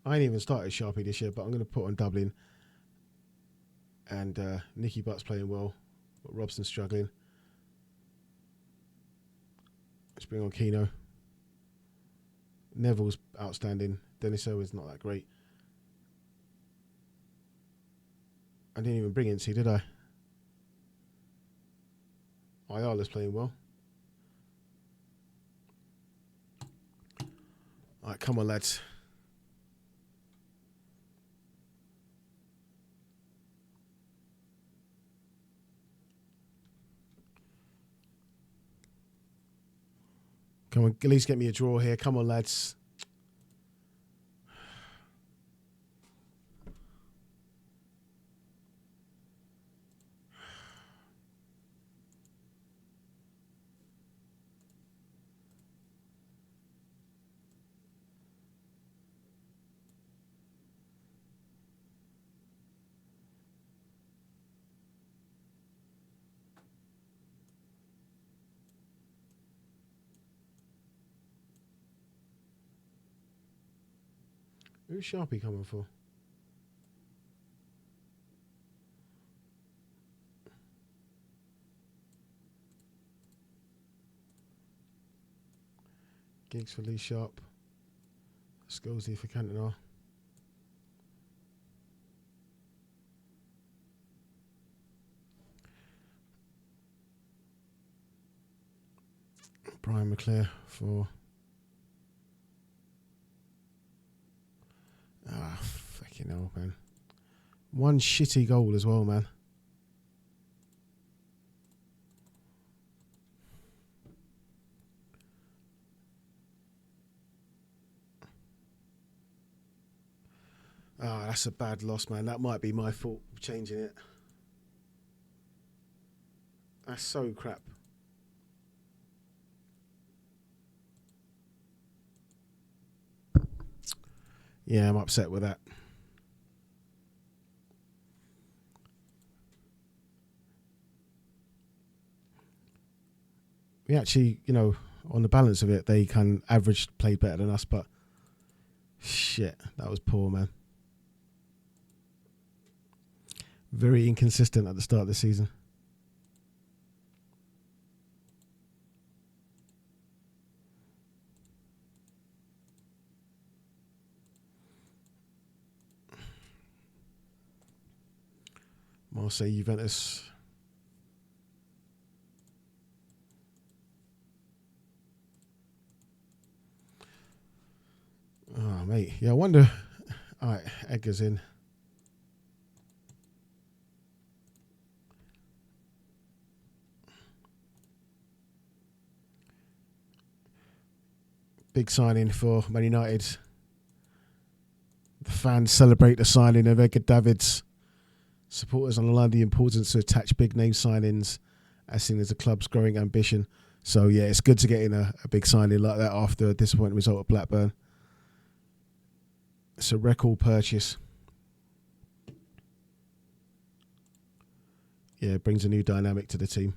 [SPEAKER 1] I ain't even started Sharpie this year, but I'm going to put on Dublin. And Nicky Butt's playing well, but Robson's struggling. Let's bring on Keno. Neville's outstanding. Dennis Owen's not that great. I didn't even bring Incy, did I? Ayala's playing well. All right, come on, lads. Come on, at least get me a draw here. Come on, lads. Who's Sharpie coming for? Giggs for Lee Sharp. Scosey for Cantona. Brian McClare for... Ah, fucking hell, man. One shitty goal as well, man. Ah, that's a bad loss, man. That might be my fault for changing it. That's so crap. Yeah, I'm upset with that. We actually, you know, on the balance of it, they can average played better than us, but shit, that was poor, man. Very inconsistent at the start of the season. Marseille, Juventus. Oh, mate. Yeah, I wonder. All right, Edgar's in. Big signing for Man United. The fans celebrate the signing of Edgar Davids. Supporters underline the importance to attach big name signings as seen as the club's growing ambition. So, yeah, it's good to get in a big signing like that after a disappointing result at Blackburn. It's a record purchase. Yeah, it brings a new dynamic to the team.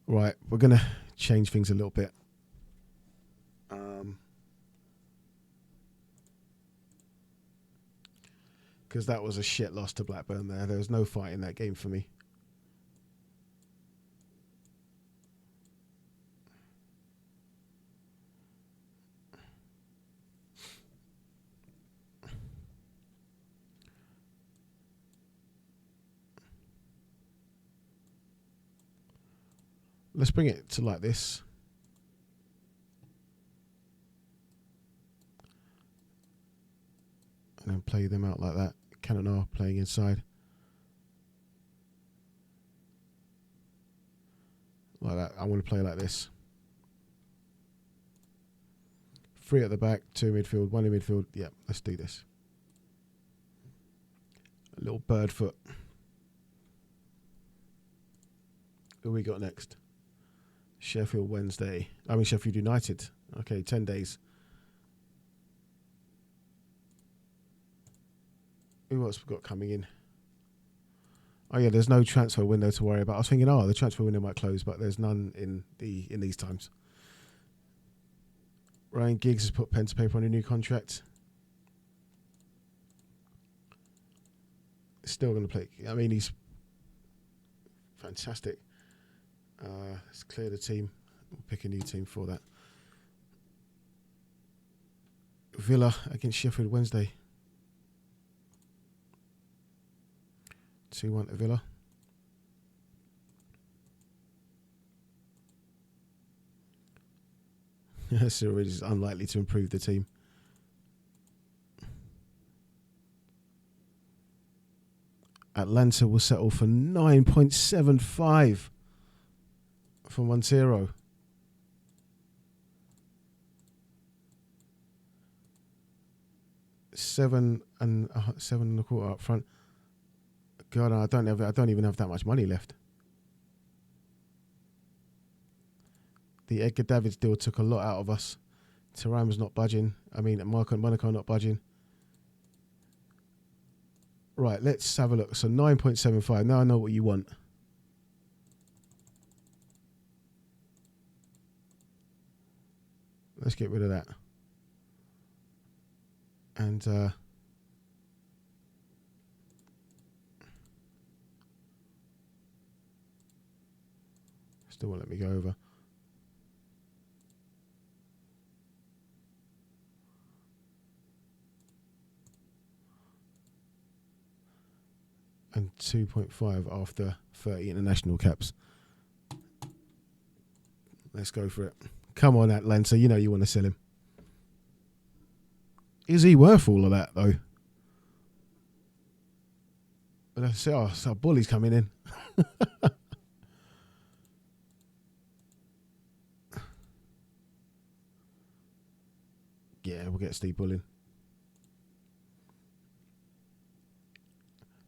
[SPEAKER 1] Right, we're going to change things a little bit. Because that was a shit loss to Blackburn there. There was no fight in that game for me. Let's bring it to like this. And then play them out like that. Cannona playing inside. Like that. I want to play like this. 3 at the back, 2 midfield, 1 in midfield. Yeah, let's do this. A little bird foot. Who we got next? Sheffield Wednesday. Sheffield United. Okay, 10 days. Who else we got coming in? Oh yeah, there's no transfer window to worry about. I was thinking, the transfer window might close, but there's none in these times. Ryan Giggs has put pen to paper on a new contract. Still going to play. I mean, he's fantastic. Let's clear the team. We'll pick a new team for that. Villa against Sheffield Wednesday. 2-1 to Villa. Series is unlikely to improve the team. Atlanta will settle for 9.75 for Montero. Seven and a quarter up front. God, I don't even have that much money left. The Edgar Davids deal took a lot out of us. Thuram's not budging. Monaco not budging. Right, let's have a look. So 9.75. Now I know what you want. Let's get rid of that. And still won't let me go over. And 2.5 after 30 international caps. Let's go for it. Come on, Atlanta. You know you want to sell him. Is he worth all of that, though? Let's see. Oh, so Bully's coming in. Yeah, we'll get Steve Bullen.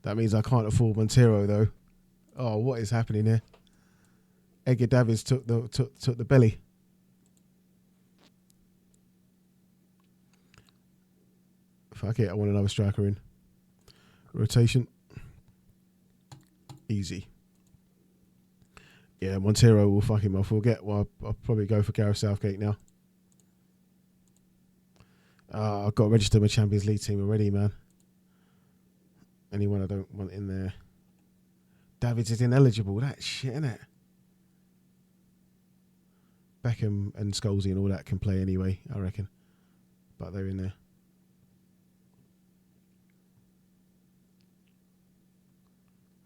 [SPEAKER 1] That means I can't afford Montero, though. Oh, what is happening here? Edgar Davids took the belly. Fuck it, I want another striker in. Rotation. Easy. Yeah, Montero will fuck him off. I'll probably go for Gareth Southgate now. I've got to register my Champions League team already, man. Anyone I don't want in there. Davids is ineligible. That's shit, innit? Beckham and Scholesy and all that can play anyway, I reckon. But they're in there.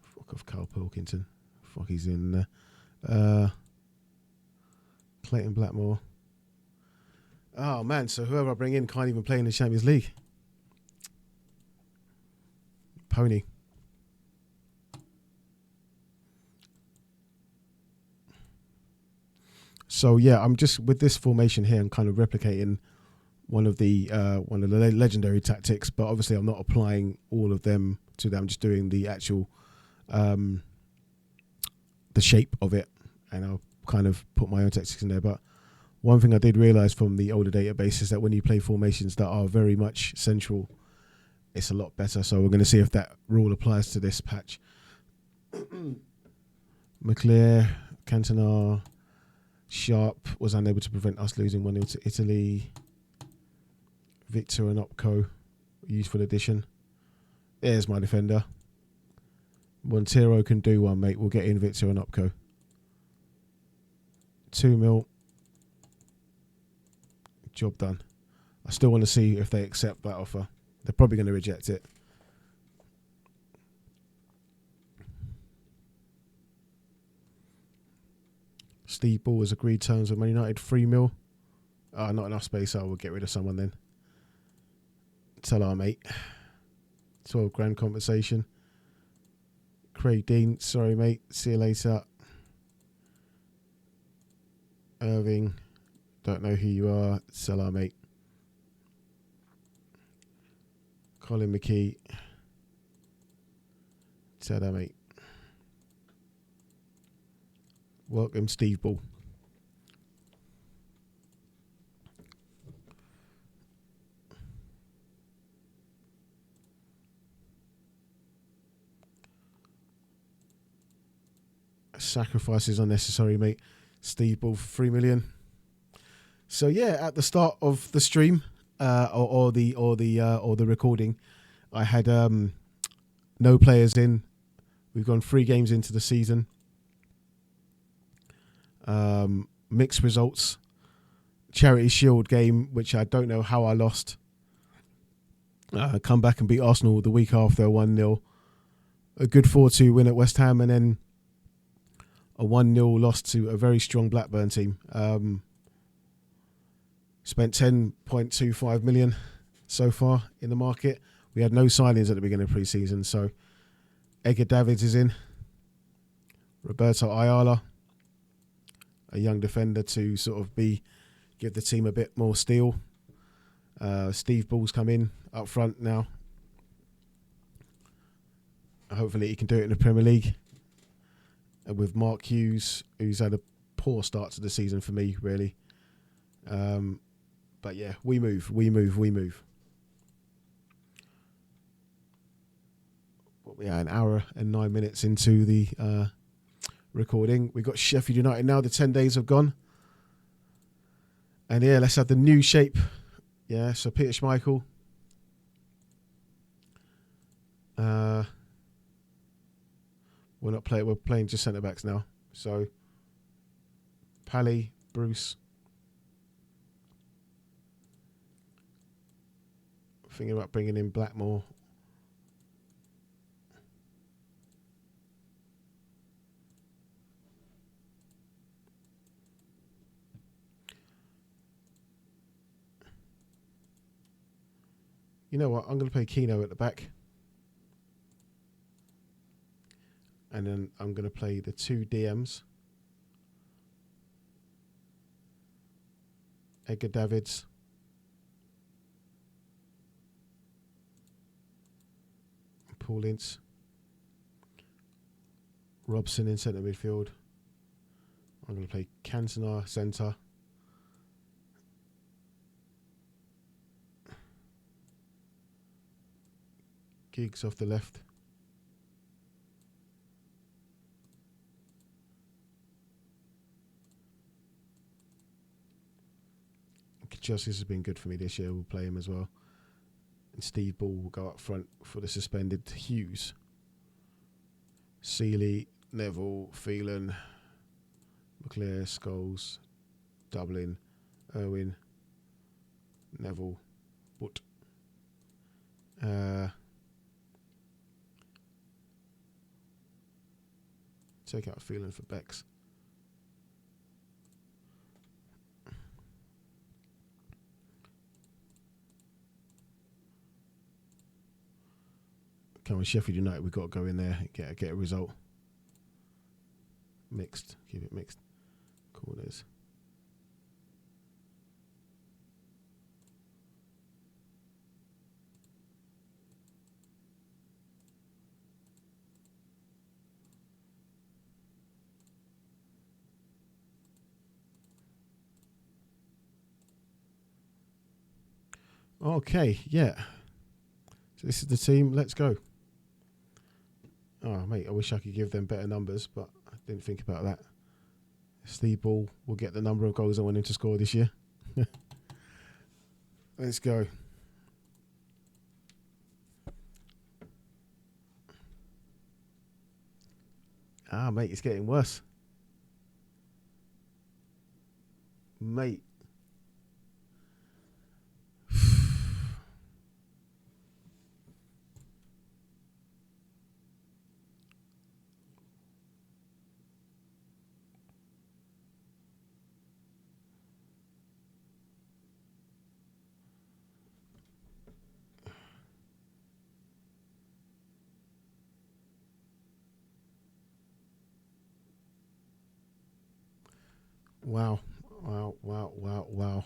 [SPEAKER 1] Fuck off Carl Pilkington. Fuck, he's in there. Clayton Blackmore. Oh, man, so whoever I bring in can't even play in the Champions League. Pony. So yeah, I'm just with this formation here. I'm kind of replicating one of the legendary tactics, but obviously I'm not applying all of them to them. I'm just doing the actual the shape of it, and I'll kind of put my own tactics in there. But one thing I did realize from the older database is that when you play formations that are very much central, it's a lot better. So we're going to see if that rule applies to this patch. McClare, Cantona, Sharp was unable to prevent us losing 1-0 to Italy. Victor and Opco, useful addition. There's my defender. Montero can do one, mate. We'll get in Victor and Opco. 2 mil. Job done. I still want to see if they accept that offer. They're probably going to reject it. Steve Ball has agreed terms with Man United, 3 mil. Not enough space. I will get rid of someone then. Tell our mate. 12 grand compensation. Craig Dean, sorry mate. See you later. Irving, don't know who you are. Sell our mate. Colin McKee. Tell our mate. Welcome, Steve Ball. Sacrifices unnecessary, mate. Steve Ball for 3 million. So yeah, at the start of the stream, or the recording, I had no players in. We've gone 3 games into the season. Mixed results. Charity Shield game, which I don't know how I lost. Come back and beat Arsenal the week after, 1-0. A good 4-2 win at West Ham, and then a 1-0 loss to a very strong Blackburn team. Spent 10.25 million so far in the market. We had no signings at the beginning of pre-season, so Edgar Davids is in. Roberto Ayala, a young defender to sort of give the team a bit more steel. Steve Ball's come in up front now. Hopefully he can do it in the Premier League. And with Mark Hughes, who's had a poor start to the season for me, really. But yeah, we move. What we are, an hour and 9 minutes into the recording. We've got Sheffield United now. The 10 days have gone. And yeah, let's have the new shape. Yeah, so Peter Schmeichel. We're playing just centre backs now. So Pally, Bruce. Thinking about bringing in Blackmore. You know what? I'm going to play Keno at the back. And then I'm going to play the 2 DMs. Edgar Davids. Paul Ince. Robson in centre midfield. I'm going to play Cantona centre. Giggs off the left. Justice has been good for me this year. We'll play him as well. And Steve Ball will go up front for the suspended Hughes. Seeley, Neville, Phelan, McClare, Scholes, Dublin, Irwin, Neville, Butt. Take out Phelan for Bex. Come on, Sheffield United, we've got to go in there and get a result. Mixed. Keep it mixed. Corners. Okay, yeah. So this is the team. Let's go. Oh, mate, I wish I could give them better numbers, but I didn't think about that. Steve Ball will get the number of goals I want him to score this year. Let's go. Ah, mate, it's getting worse. Mate. Wow. Wow, wow, wow, wow.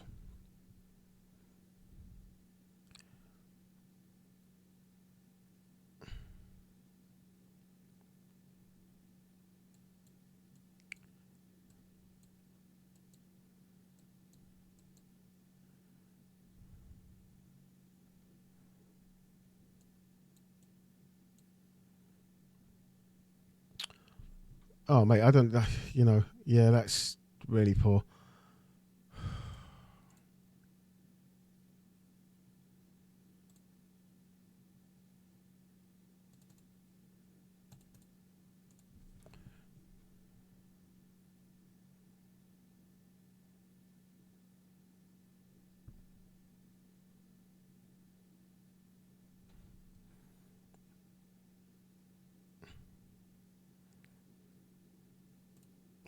[SPEAKER 1] Oh, mate, I don't, you know, yeah, that's really poor.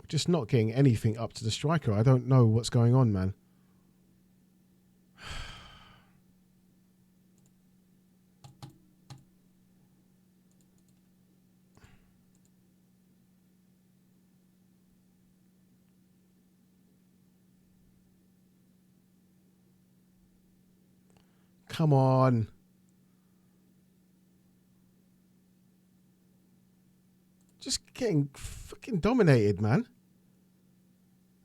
[SPEAKER 1] Just not getting anything up to the striker. I don't know what's going on, man. Come on. Just getting fucking dominated, man.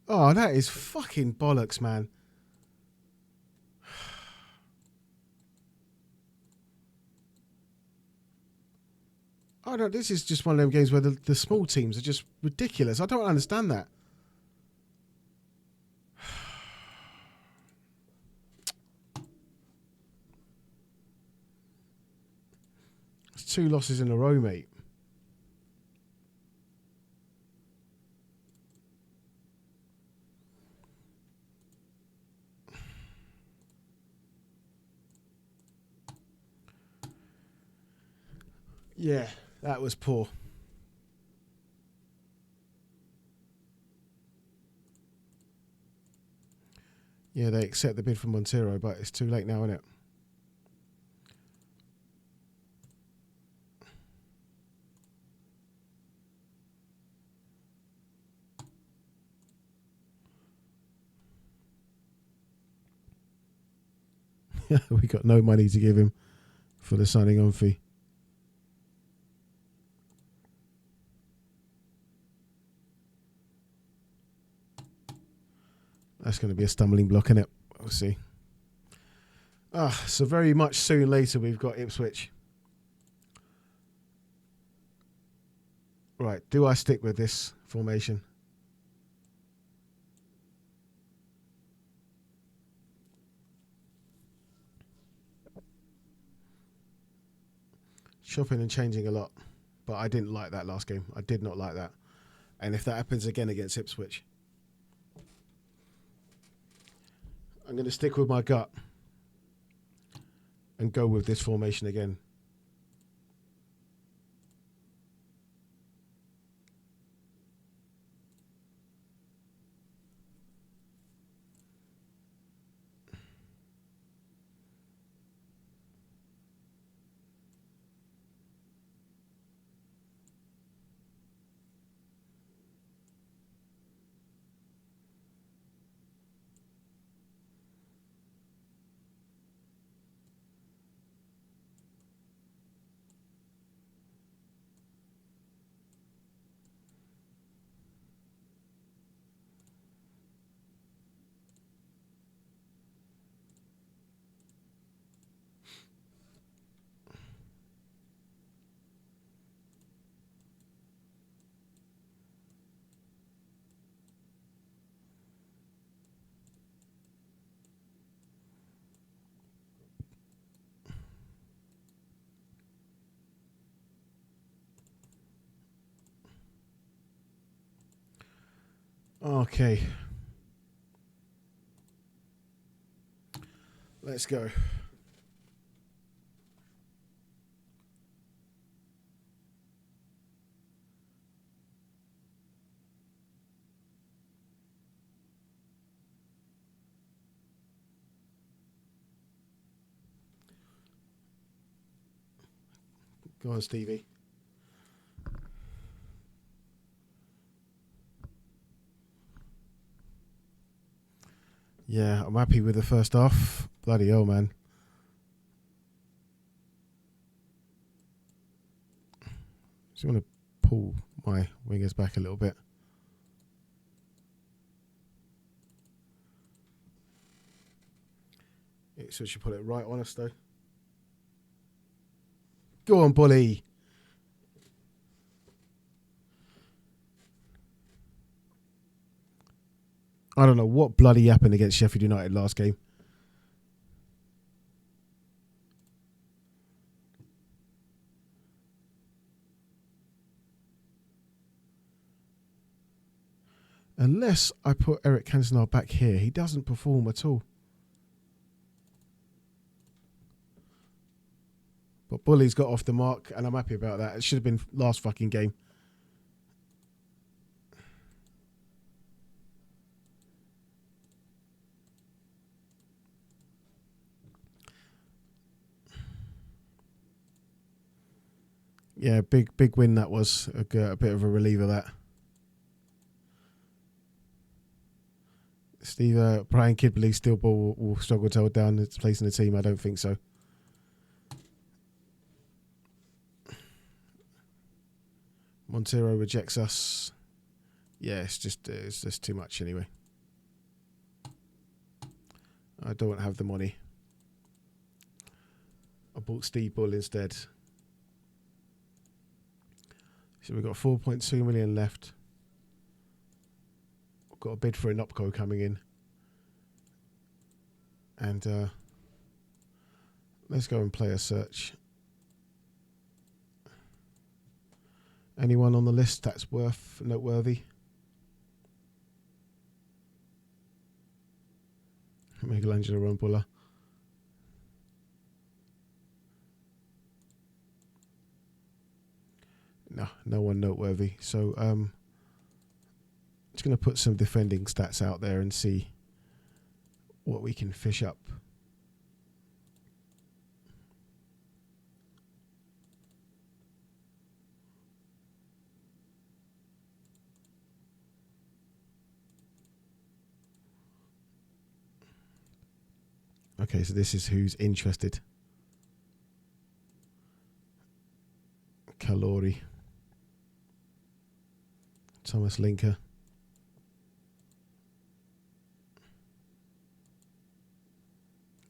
[SPEAKER 1] Oh, that is fucking bollocks, man. Oh, no, this is just one of them games where the small teams are just ridiculous. I don't understand that. It's 2 losses in a row, mate. Yeah, that was poor. Yeah, they accept the bid from Montero, but it's too late now, isn't it? We got no money to give him for the signing on fee. That's going to be a stumbling block, isn't it? We'll see. So very much soon later, we've got Ipswich. Right, do I stick with this formation? Shopping and changing a lot, but I didn't like that last game. I did not like that. And if that happens again against Ipswich, I'm going to stick with my gut and go with this formation again. Okay. Let's go. Go on, Stevie. Yeah, I'm happy with the first half. Bloody hell, man. Just want to pull my wingers back a little bit. So she put it right on us, though. Go on, bully. I don't know what bloody happened against Sheffield United last game. Unless I put Eric Cantona back here, he doesn't perform at all. But Bully's got off the mark, and I'm happy about that. It should have been last fucking game. Yeah, big win that was. A bit of a relief of that. Brian Kidbley still will struggle to hold down his place in the team. I don't think so. Montero rejects us. Yeah, it's just too much anyway. I don't have the money. I bought Steve Bull instead. So we've got 4.2 million left. I've got a bid for an Opco coming in. And let's go and play a search. Anyone on the list that's noteworthy? Michelangelo Rumbulla. No one noteworthy. So just going to put some defending stats out there and see what we can fish up. Okay, so this is who's interested. Kalori. Thomas Linker.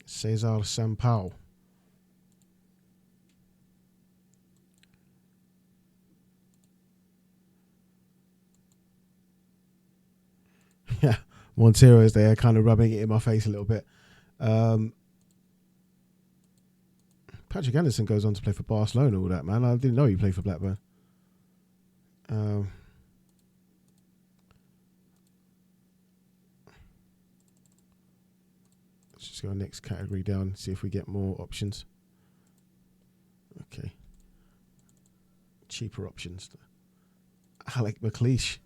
[SPEAKER 1] Cesar Sampaio. Yeah, Montero is there, kind of rubbing it in my face a little bit. Patrick Anderson goes on to play for Barcelona, all that, man. I didn't know he played for Blackburn. Let's just go next category down, see if we get more options. Okay. Cheaper options. Alec McLeish.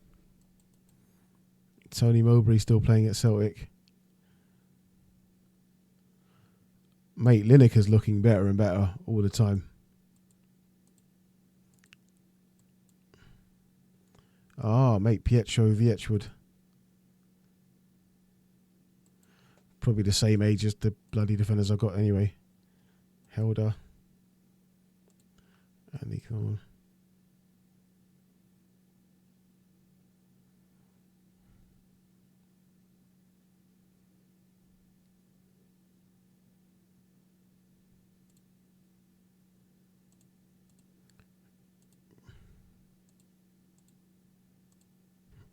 [SPEAKER 1] Tony Mowbray still playing at Celtic. Mate, Lineker's looking better and better all the time. Mate, Pietro Viechwood. Probably the same age as the bloody defenders I got anyway. Helder. Andy Coleman.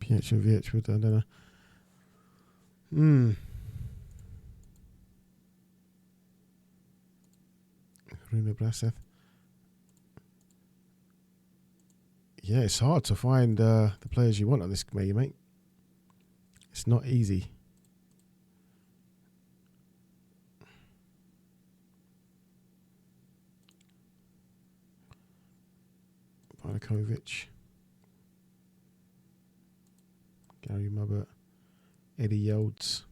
[SPEAKER 1] Pietro Viechwood, I don't know. Bruno Braseth. Yeah, it's hard to find the players you want on this committee, mate. It's not easy. Barkovic. Gary Mubbert. Eddie Yolds.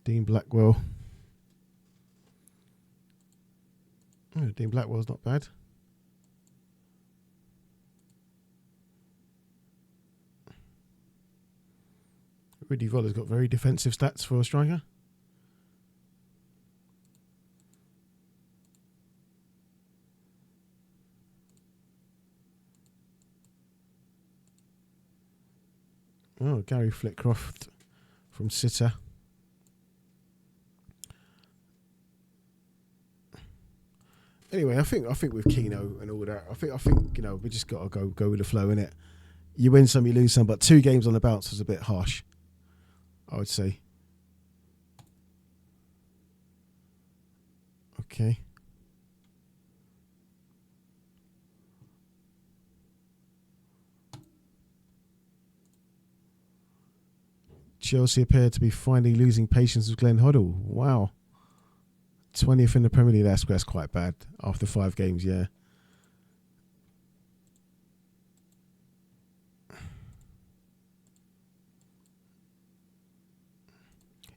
[SPEAKER 1] Dean Blackwell. Oh, Dean Blackwell's not bad. Rudy Voller's got very defensive stats for a striker. Oh, Gary Flitcroft from Sitter. Anyway, I think with Keno and all that, I think we just got to go with the flow, innit? You win some, you lose some, but 2 games on the bounce was a bit harsh, I would say. Okay. Chelsea appeared to be finally losing patience with Glenn Hoddle. Wow. 20th in the Premier League, that's quite bad after 5 games, yeah.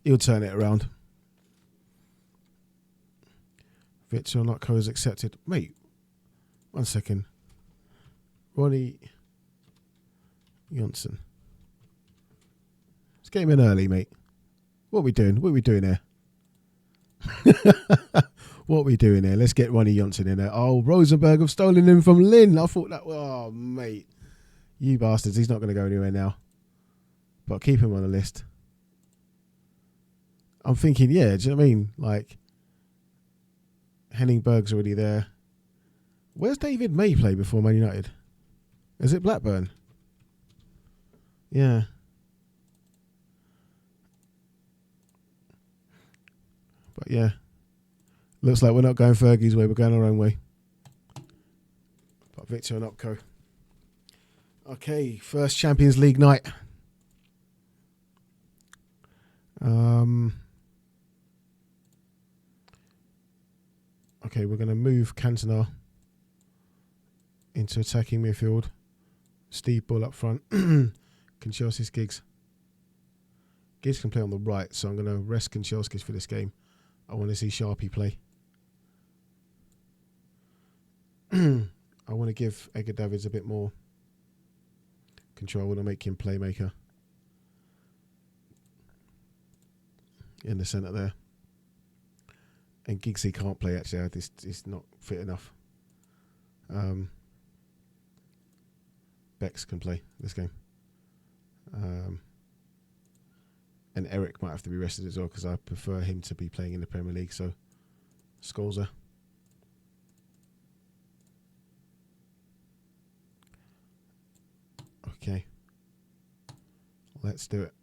[SPEAKER 1] He'll turn it around. Victor Notco is accepted. Mate, 1 second. Ronnie Johnson. Let's get him in early, mate. What are we doing? What are we doing here? What are we doing here? Let's get Ronnie Johnson in there. Oh, Rosenberg have stolen him from Lynn. I thought that. Oh, mate. You bastards. He's not going to go anywhere now. But keep him on the list. I'm thinking, yeah, do you know what I mean? Like, Henning Berg's already there. Where's David May play before Man United? Is it Blackburn? Yeah. But yeah. Looks like we're not going Fergie's way, we're going our own way. But Victor and Opco. Okay, first Champions League night. Okay, we're going to move Cantona into attacking midfield. Steve Bull up front. Kanchelskis Giggs. Giggs can play on the right, so I'm going to rest Kanchelskis for this game. I want to see Sharpie play. I want to give Edgar Davids a bit more control. I want to make him playmaker. in the centre there. And Giggsy can't play, actually. He's not fit enough. Bex can play this game. And Eric might have to be rested as well, because I prefer him to be playing in the Premier League. So, Scholzer. Okay. Let's do it.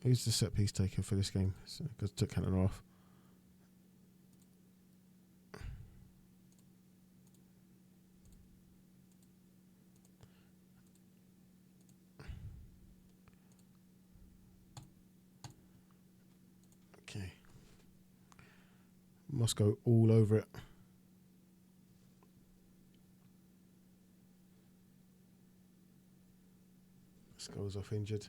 [SPEAKER 1] Who's the set piece taker for this game? Because took Cantona off. Okay. Moscow all over it. Goes off injured.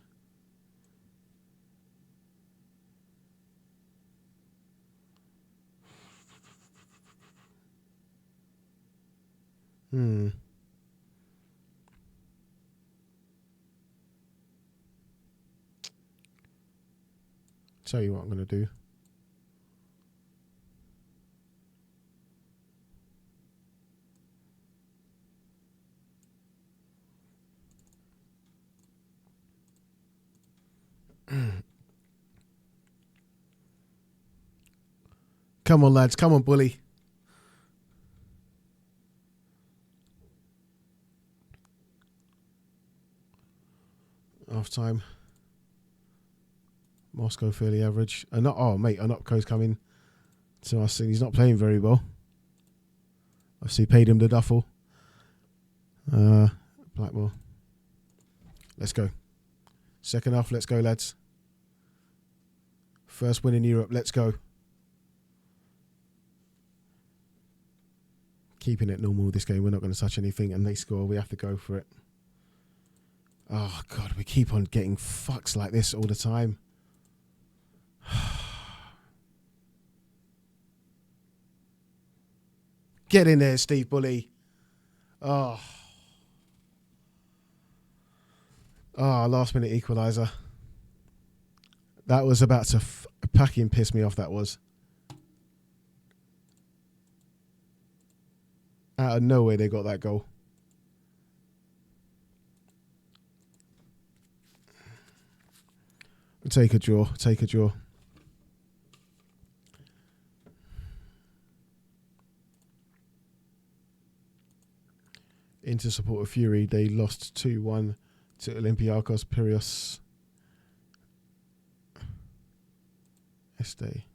[SPEAKER 1] Tell you what I'm going to do. Come on, lads. Come on, bully. Half time. Moscow fairly average. Mate, Anopko's coming to us and he's not playing very well. Obviously paid him the duffel. Blackmore. Let's go. Second half, let's go, lads. First win in Europe, let's go. Keeping it normal this game. We're not going to touch anything, and they score. We have to go for it. Oh, God, we keep on getting fucks like this all the time. Get in there, Steve Bully. Oh, last minute equaliser. That was about to packing piss me off, that was. Out of nowhere, they got that goal. Take a draw. Take a draw. Into support of Fury, they lost 2-1 to Olympiacos Piraeus. Este.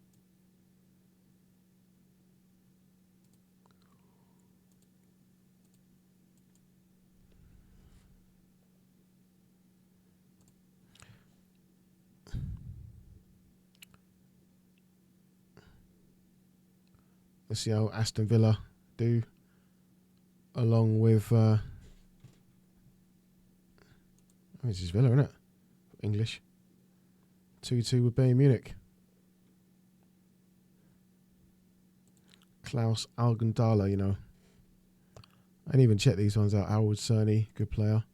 [SPEAKER 1] Let's see how Aston Villa do, along with this is Villa, isn't it? English. 2-2 with Bayern Munich. Klaus Algendala, you know. I didn't even check these ones out. Howard Cerny, good player.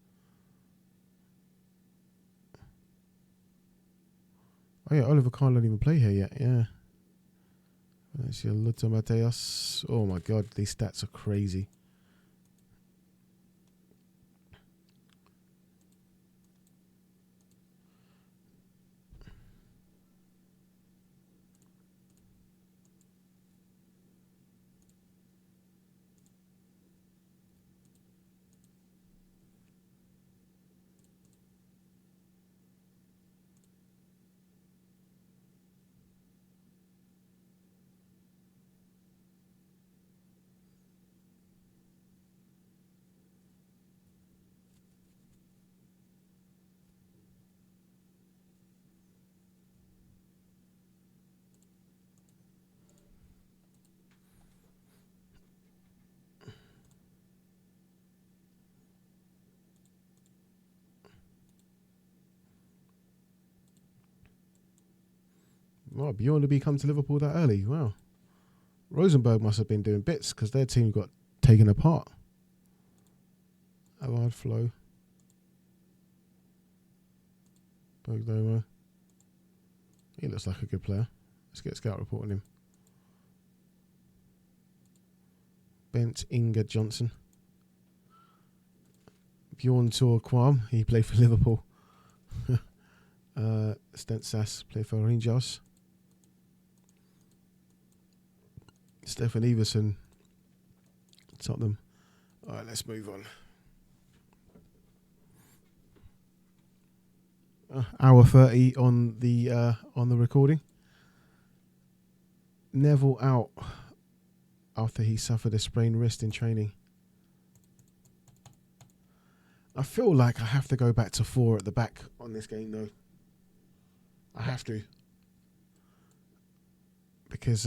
[SPEAKER 1] Oh yeah, Oliver Kahn don't even play here yet, yeah. Let's see, Lothar Matthäus. Oh my God, these stats are crazy. Wow, Bjorn come to Liverpool that early. Wow. Rosenberg must have been doing bits because their team got taken apart. Award flow. Bogdano. He looks like a good player. Let's get a scout report on him. Bent Inga Johnson. Bjorn Tor Kwam, he played for Liverpool. Stent Sass played for Rangers. Stefan Everson, Tottenham. All right, let's move on. Hour 30 on the recording. Neville out after he suffered a sprained wrist in training. I feel like I have to go back to 4 at the back on this game, though. I have to. Because,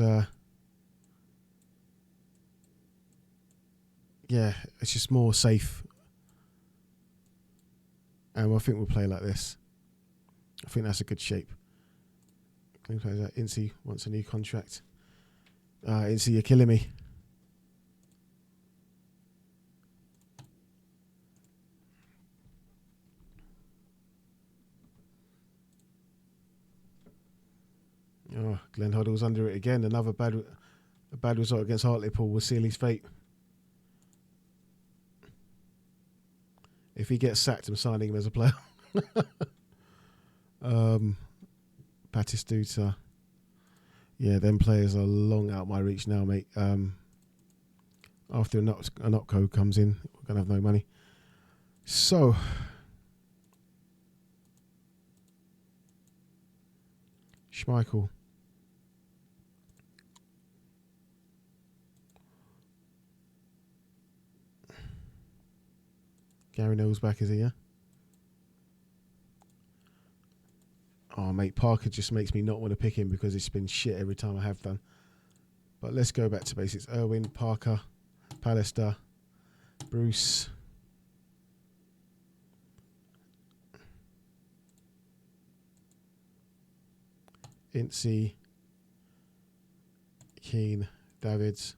[SPEAKER 1] yeah, it's just more safe. And I think we'll play like this. I think that's a good shape. Incy wants a new contract. Incy, you're killing me. Oh, Glenn Hoddle's under it again. Another bad result against Hartlepool will seal his fate. If he gets sacked, I'm signing him as a player. Batistuta. Yeah, them players are long out my reach now, mate. After an opco comes in, we're going to have no money. So, Schmeichel. Gary Neville's back, is he, yeah? Oh, mate, Parker just makes me not want to pick him because it's been shit every time I have done. But let's go back to basics. Irwin, Parker, Pallister, Bruce. Incy, Keane, Davids.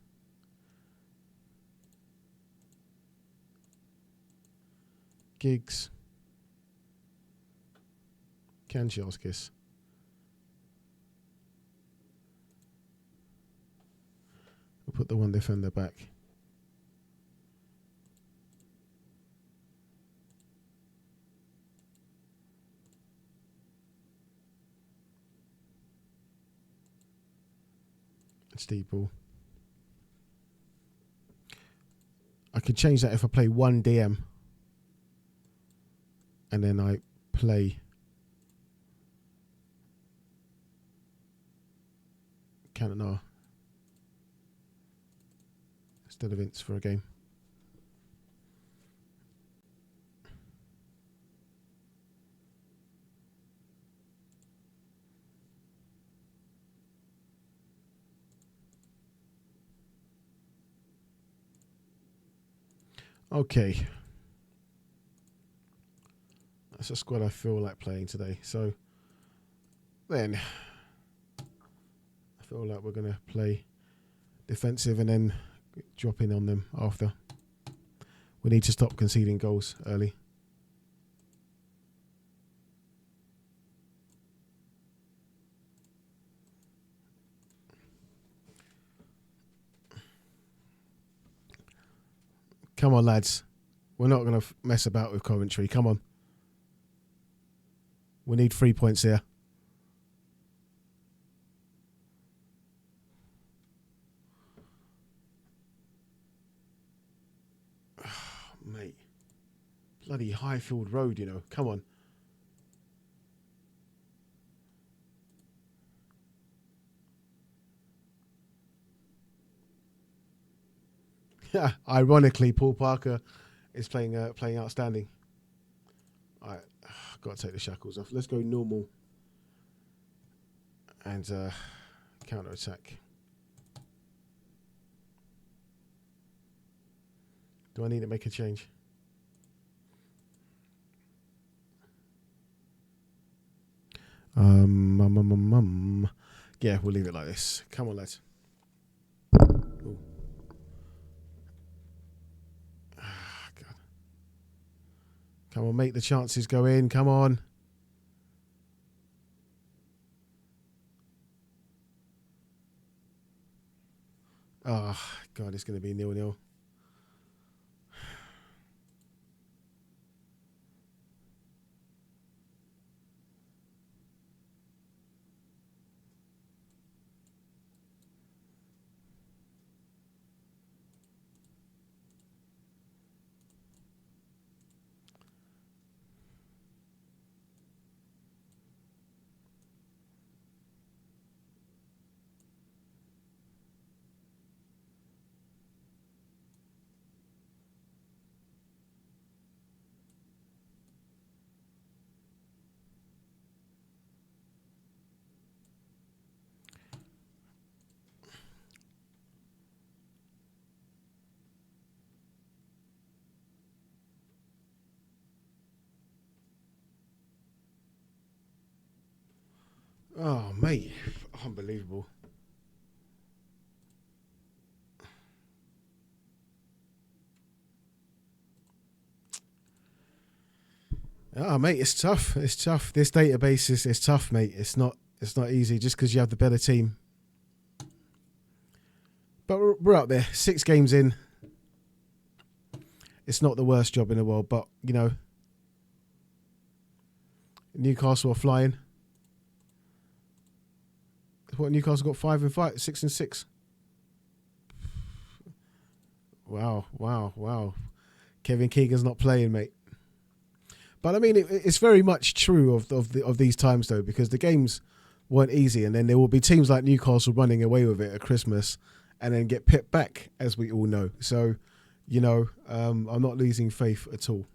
[SPEAKER 1] Giggs. Kanchelskis. We'll put the one defender back. Steve Ball. I could change that if I play one DM and then I play Cantona instead of Ince for a game. Okay. That's a squad I feel like playing today. So then I feel like we're going to play defensive and then drop in on them after. We need to stop conceding goals early. Come on, lads. We're not going to mess about with Coventry. Come on. We need 3 points here. Oh, mate. Bloody Highfield Road, you know. Come on. Yeah. Ironically, Paul Parker is playing outstanding. All right. Got to take the shackles off. Let's go normal and counter attack. Do I need to make a change? Yeah, we'll leave it like this. Come on, lads. Ooh. God. Come on, make the chances go in. Come on. Oh, God, it's going to be 0-0. Oh, mate. Unbelievable. Oh, mate, it's tough. It's tough. This database is tough, mate. It's not easy just because you have the better team. But we're up there. 6 games in. It's not the worst job in the world, but you know, Newcastle are flying. What, Newcastle got 5 and 5, 6 and 6. Wow. Kevin Keegan's not playing, mate. But I mean, it's very much true of these times though, because the games weren't easy, and then there will be teams like Newcastle running away with it at Christmas, and then get pipped back, as we all know. So, you know, I'm not losing faith at all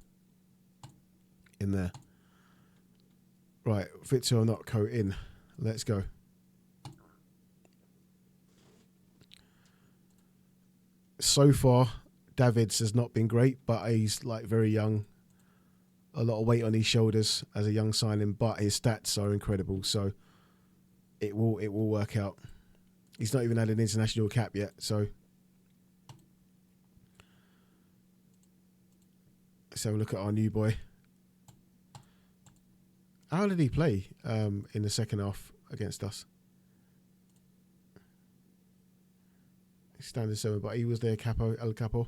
[SPEAKER 1] in there. Right, Victor Onotko in. Let's go. So far, Davids has not been great, but he's like very young. A lot of weight on his shoulders as a young signing, but his stats are incredible. So it will work out. He's not even had an international cap yet, so let's have a look at our new boy. How did he play in the second half against us? He's standard 7, but he was there, El Capo,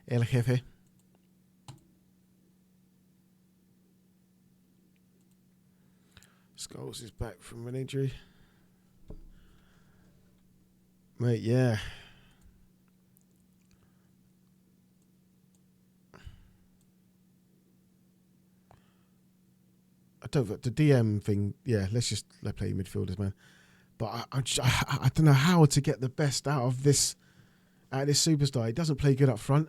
[SPEAKER 1] El Jefe. Scholes is back from an injury. Mate, yeah. I don't the DM thing. Yeah, let's play midfielders, man. But I don't know how to get the best out of this superstar. He doesn't play good up front.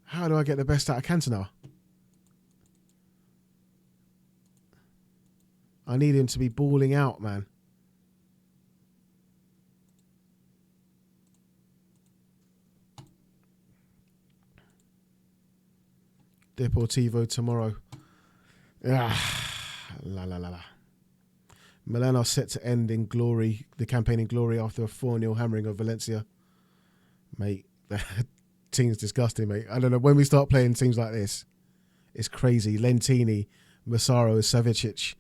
[SPEAKER 1] How do I get the best out of Cantona? I need him to be balling out, man. Deportivo tomorrow. La. Milan are set to end in glory, the campaign in glory, after a 4-0 hammering of Valencia. Mate, the team's disgusting, mate. I don't know, when we start playing teams like this, it's crazy. Lentini, Massaro, Savicic,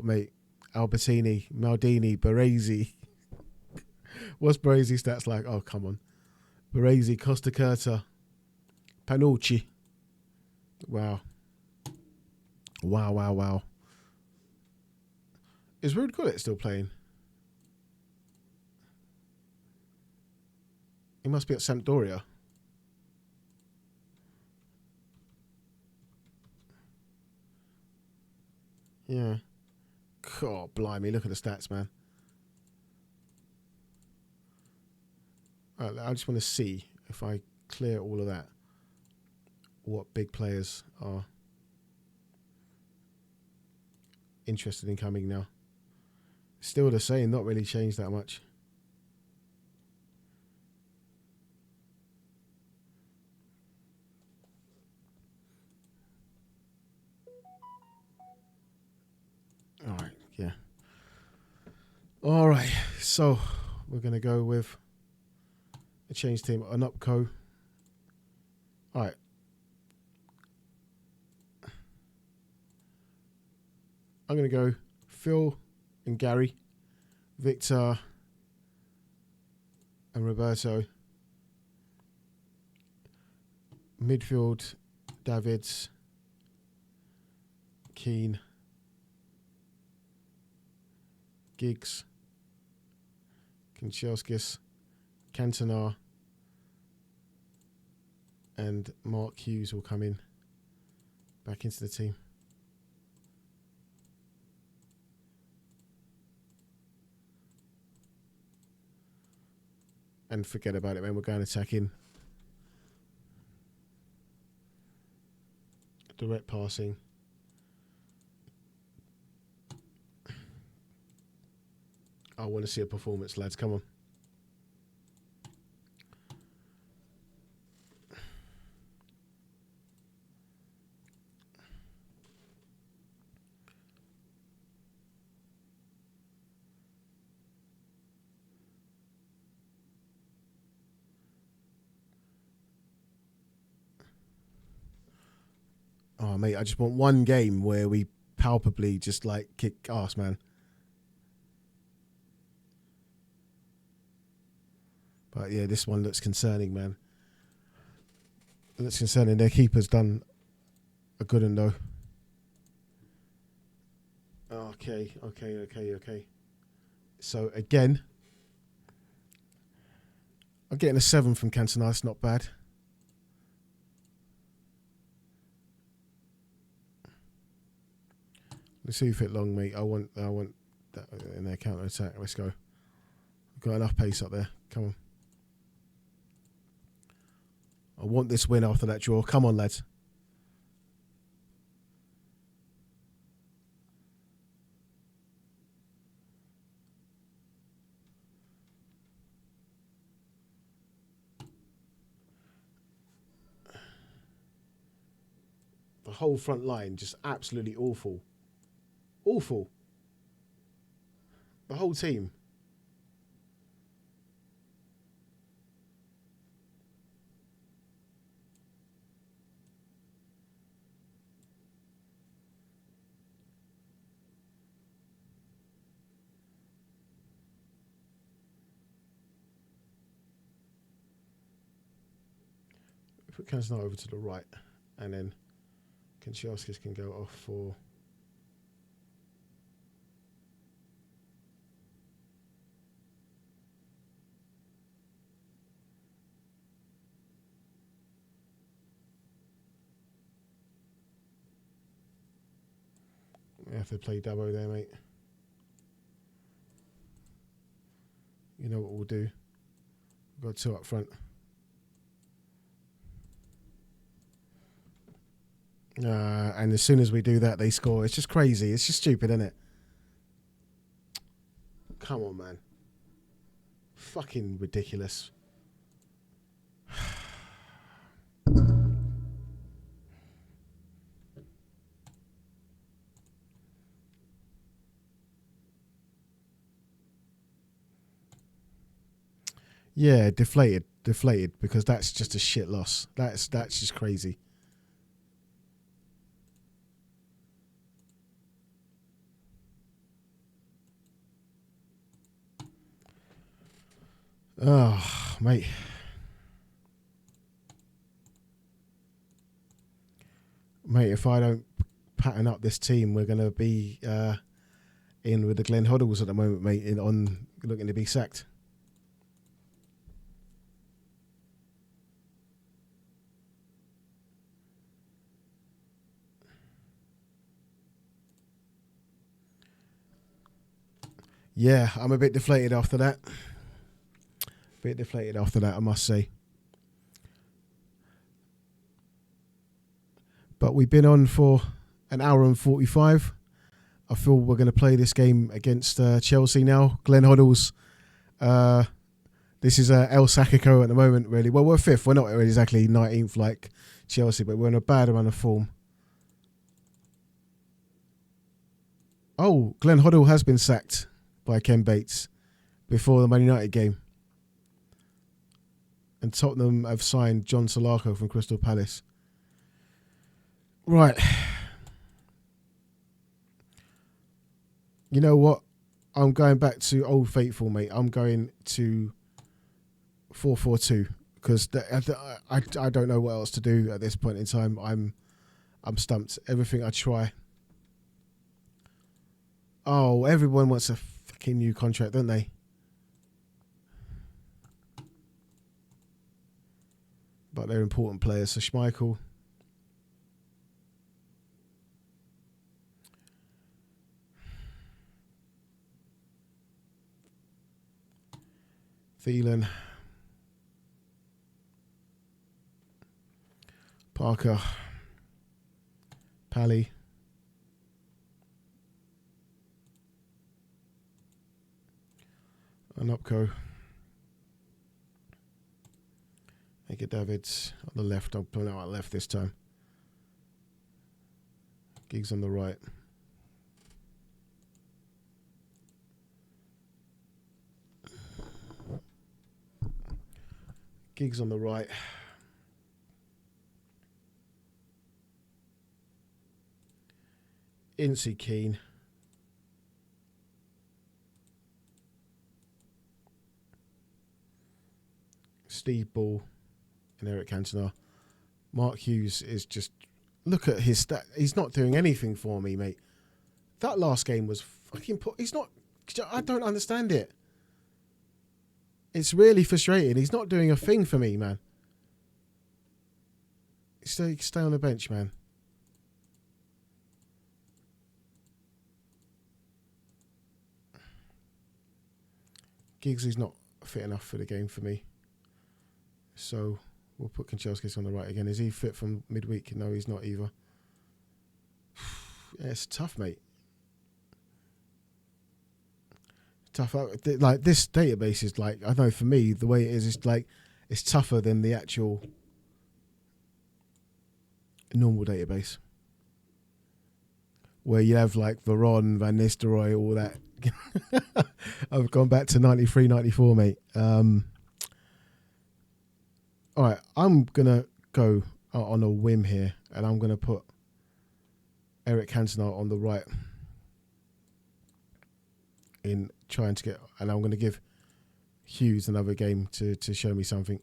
[SPEAKER 1] mate, Albertini, Maldini, Baresi. What's Baresi stats like? Oh, come on. Baresi, Costa Curta, Panucci. Wow. Is Ruud Gullit still playing? He must be at Sampdoria. Yeah. God, blimey, look at the stats, man. I just want to see, if I clear all of that, what big players are interested in coming now. Still the same, not really changed that much. All right, yeah. All right, so we're going to go with a change team, an Upco. All right. I'm going to go Phil and Gary, Victor and Roberto. Midfield, Davids, Keane, Giggs, Kanchelskis, Cantona, and Mark Hughes will come in back into the team. And forget about it, man. We're going attacking. Direct passing. I want to see a performance, lads. Come on. Oh, mate, I just want one game where we palpably just like kick ass, man. But yeah, this one looks concerning, man. It looks concerning. Their keeper's done a good one, though. Okay. So again, I'm getting a 7 from Cantona. That's not bad. Let's see if it long, mate. I want that in their counter attack. Let's go. We've got enough pace up there. Come on. I want this win after that draw. Come on, lads. The whole front line just absolutely awful. Awful. The whole team. Put Cantona over to the right, and then Kanchelskis can go off for. We have to play Dubbo there, mate. You know what we'll do. We've got 2 up front. And as soon as we do that, they score. It's just crazy. It's just stupid, isn't it? Come on, man. Fucking ridiculous. Yeah, deflated, because that's just a shit loss. That's just crazy. Oh, mate. Mate, if I don't pattern up this team, we're going to be in with the Glenn Hoddles at the moment, mate, on looking to be sacked. Yeah, I'm a bit deflated after that. I must say. But we've been on for an hour and 45. I feel we're going to play this game against Chelsea now. Glenn Hoddles. This is El Sakiko at the moment, really. Well, we're 5th. We're not exactly 19th like Chelsea, but we're in a bad amount of form. Oh, Glenn Hoddle has been sacked by Ken Bates before the Man United game. And Tottenham have signed John Solarco from Crystal Palace. Right. You know what? I'm going back to Old Faithful, mate. I'm going to 4-4-2 because I don't know what else to do at this point in time. I'm stumped. Everything I try. Oh, everyone wants a fucking new contract, don't they? But they're important players. So Schmeichel. Thielen. Parker. Pally. Anopko. Make it Davids on the left. I'm pulling out left this time. Giggs on the right. Giggs on the right. Incy Keane. Steve Ball and Eric Cantona. Mark Hughes is just, look at his stat. He's not doing anything for me, mate. That last game was fucking, he's not, I don't understand it. It's really frustrating. He's not doing a thing for me, man. Stay on the bench, man. Giggs is not fit enough for the game for me. So we'll put Kanchelskis on the right again. Is he fit from midweek? No, he's not either. Yeah, it's tough, mate. Tough. Like, this database is like, I know for me, the way it is, it's like, it's tougher than the actual normal database. Where you have like Veron, Van Nistelrooy, all that. I've gone back to 93, 94, mate. All right, I'm going to go on a whim here, and I'm going to put Eric Cantona on the right in trying to get, and I'm going to give Hughes another game to show me something.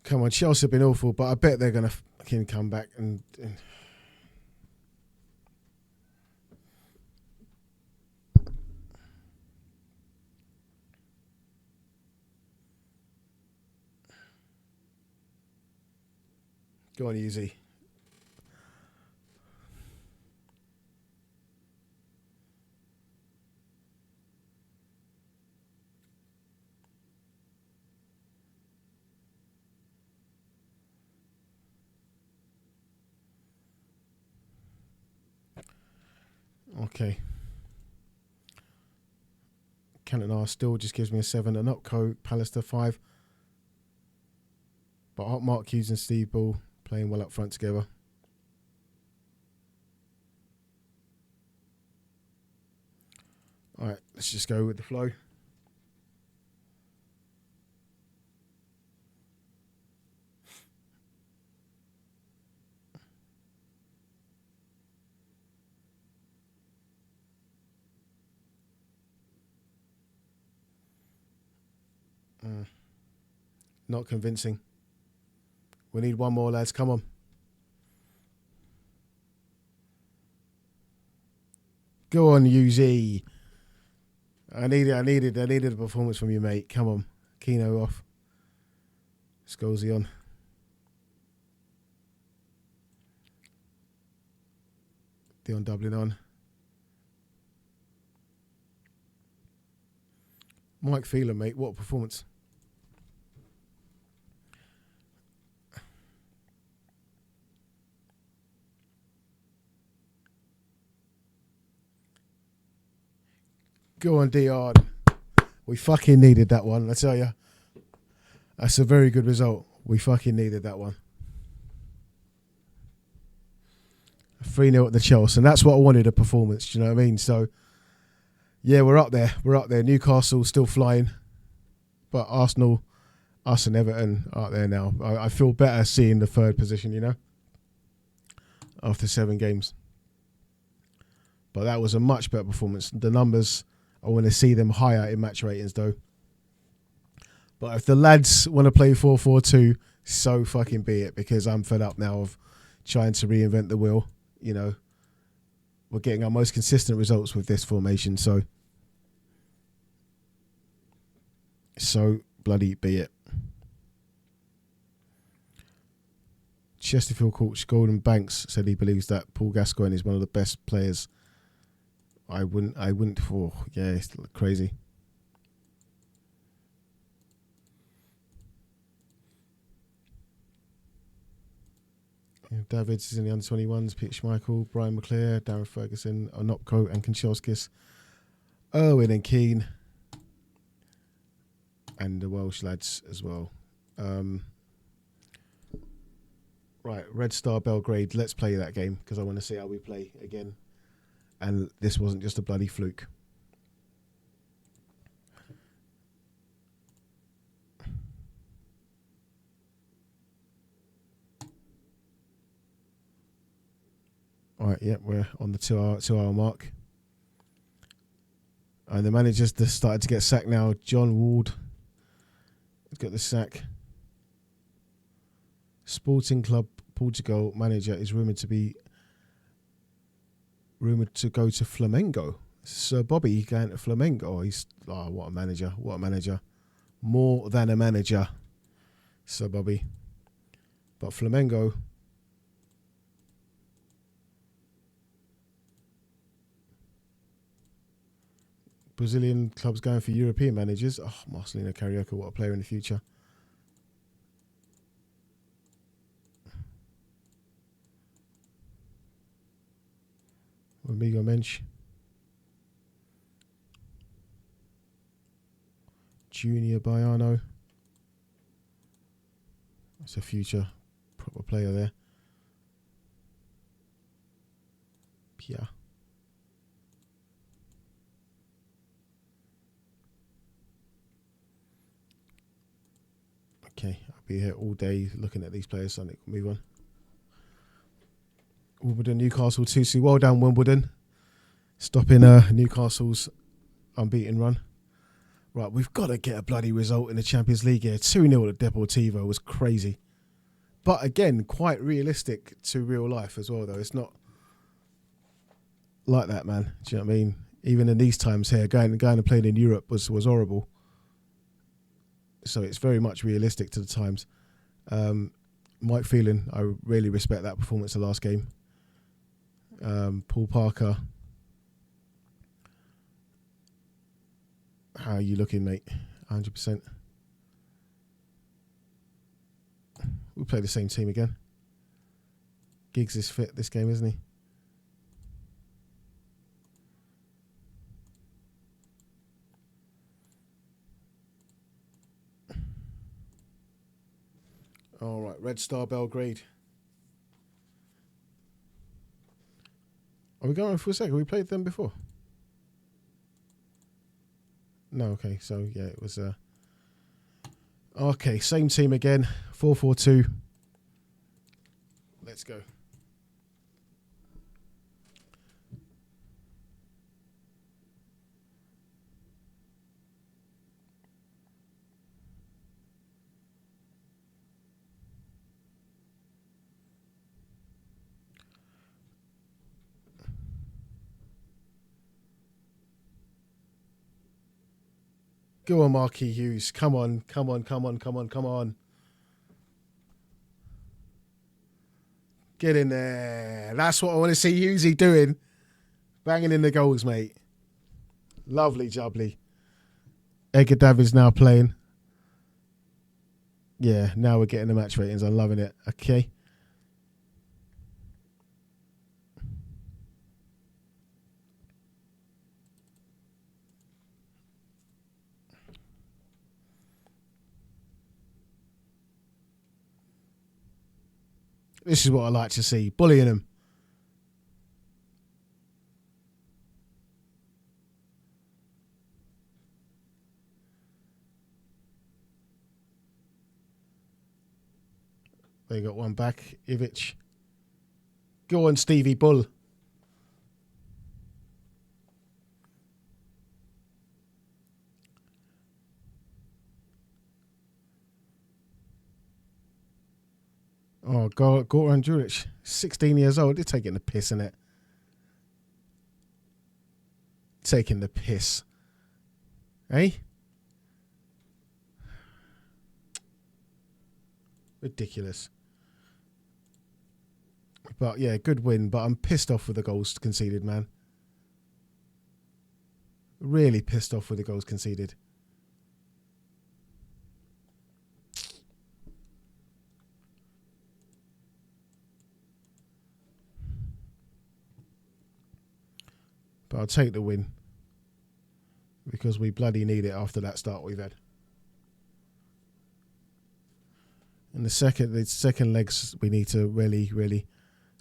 [SPEAKER 1] Come on, Chelsea have been awful, but I bet they're going to fucking come back and go on, easy. Okay. Cantona still just gives me a 7. And Upco, Pallister 5. But Mark Hughes and Steve Ball playing well up front together. All right, let's just go with the flow. Not convincing. We need one more, lads. Come on. Go on, UZ. I needed a performance from you, mate. Come on. Keno off. Scalzi on. Dion Dublin on. Mike Phelan, mate. What a performance. Go on, Diard. We fucking needed that one, I tell you. That's a very good result. We fucking needed that one. 3-0 at the Chelsea. And that's what I wanted, a performance. Do you know what I mean? So, yeah, we're up there. We're up there. Newcastle still flying. But Arsenal, us and Everton are up there now. I feel better seeing the third position, you know? after 7 games. But that was a much better performance. The numbers, I want to see them higher in match ratings though. But if the lads want to play 4-4-2, so fucking be it, because I'm fed up now of trying to reinvent the wheel. You know, we're getting our most consistent results with this formation, so bloody be it. Chesterfield coach Gordon Banks said he believes that Paul Gascoigne is one of the best players. I wouldn't. Oh, yeah, it's crazy. Davids is in the under-21s. Peter Schmeichel, Brian McClare, Darren Ferguson, Onopko and Kanchelskis, Irwin and Keane, and the Welsh lads as well. Right, Red Star Belgrade. Let's play that game because I want to see how we play again. And this wasn't just a bloody fluke. All right, yeah, we're on the 2 hour mark. And the manager's just started to get sacked now. John Ward has got the sack. Sporting Club Portugal manager is rumoured to go to Flamengo. Sir Bobby going to Flamengo. He's what a manager! What a manager! More than a manager, Sir Bobby. But Flamengo. Brazilian clubs going for European managers. Oh, Marcelino Carioca, what a player in the future. Amigo Mensch. Junior Baiano. That's a future proper player there. Pia. Okay, I'll be here all day looking at these players, so I think we'll move on. Wimbledon, Newcastle 2-2. Well done, Wimbledon. Stopping Newcastle's unbeaten run. Right, we've got to get a bloody result in the Champions League here. 2-0 at Deportivo was crazy. But again, quite realistic to real life as well, though. It's not like that, man. Do you know what I mean? Even in these times here, going and playing in Europe was horrible. So it's very much realistic to the times. Mike Phelan, I really respect that performance the last game. Paul Parker. How are you looking, mate? 100%. We'll play the same team again. Giggs is fit this game, isn't he? All right, Red Star Belgrade. Are we going for a second? We played them before. No, okay. So yeah, it was. Okay, same team again. 4-4-2. Let's go. Go on, Marquis Hughes. Come on, come on, come on, come on, come on. Get in there. That's what I want to see Hughesy doing. Banging in the goals, mate. Lovely jubbly. Edgar Davids now playing. Yeah, now we're getting the match ratings. I'm loving it. Okay. This is what I like to see. Bullying them. They got one back. Ivic. Go on, Stevie Bull. Oh, Goran Juric, 16 years old. They're taking the piss, innit? Taking the piss. Eh? Ridiculous. But yeah, good win. But I'm pissed off with the goals conceded, man. Really pissed off with the goals conceded. But I'll take the win because we bloody need it after that start we've had. And the second legs, we need to really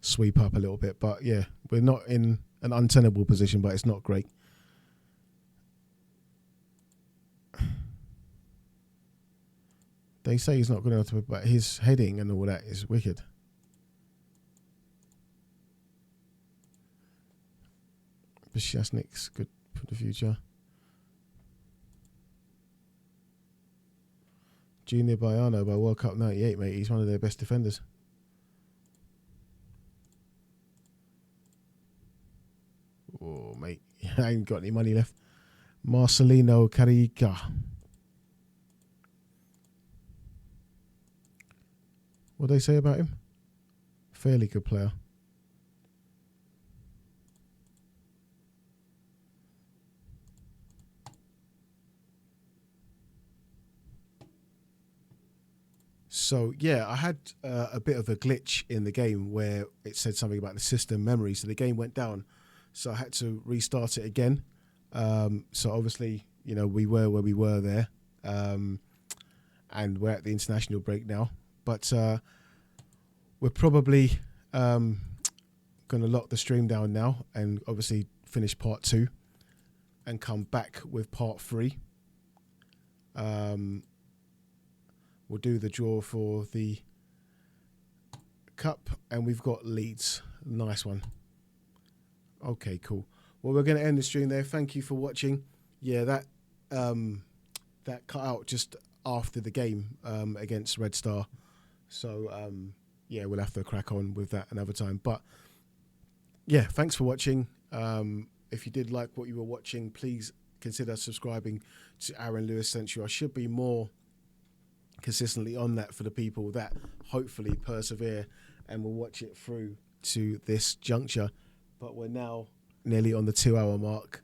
[SPEAKER 1] sweep up a little bit. But yeah, we're not in an untenable position, but it's not great. They say he's not good enough to, but his heading and all that is wicked. Bishasnik's good for the future. Junior Baiano by World Cup 98, mate. He's one of their best defenders. Oh, mate. I ain't got any money left. Marcelino Carica. What do they say about him? Fairly good player. So, yeah, I had a bit of a glitch in the game where it said something about the system memory. So the game went down. So I had to restart it again. So obviously, you know, we were where we were there. And we're at the international break now. But we're probably going to lock the stream down now and obviously finish part 2 and come back with part 3. We'll do the draw for the cup, and we've got Leeds. Nice one. Okay, cool. Well, we're going to end the stream there. Thank you for watching. Yeah, that cut out just after the game against Red Star. So, yeah, we'll have to crack on with that another time. But, yeah, thanks for watching. If you did like what you were watching, please consider subscribing to Aaron Lewis Central. I should be more consistently on that for the people that hopefully persevere and will watch it through to this juncture. But we're now nearly on the 2-hour mark,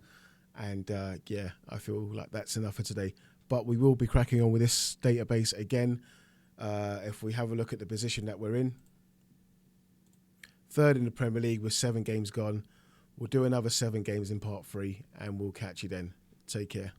[SPEAKER 1] and yeah, I feel like that's enough for today. But we will be cracking on with this database again. If we have a look at the position that we're in, 3rd in the Premier League with 7 games gone. We'll do another 7 games in part 3, and we'll catch you then. Take care.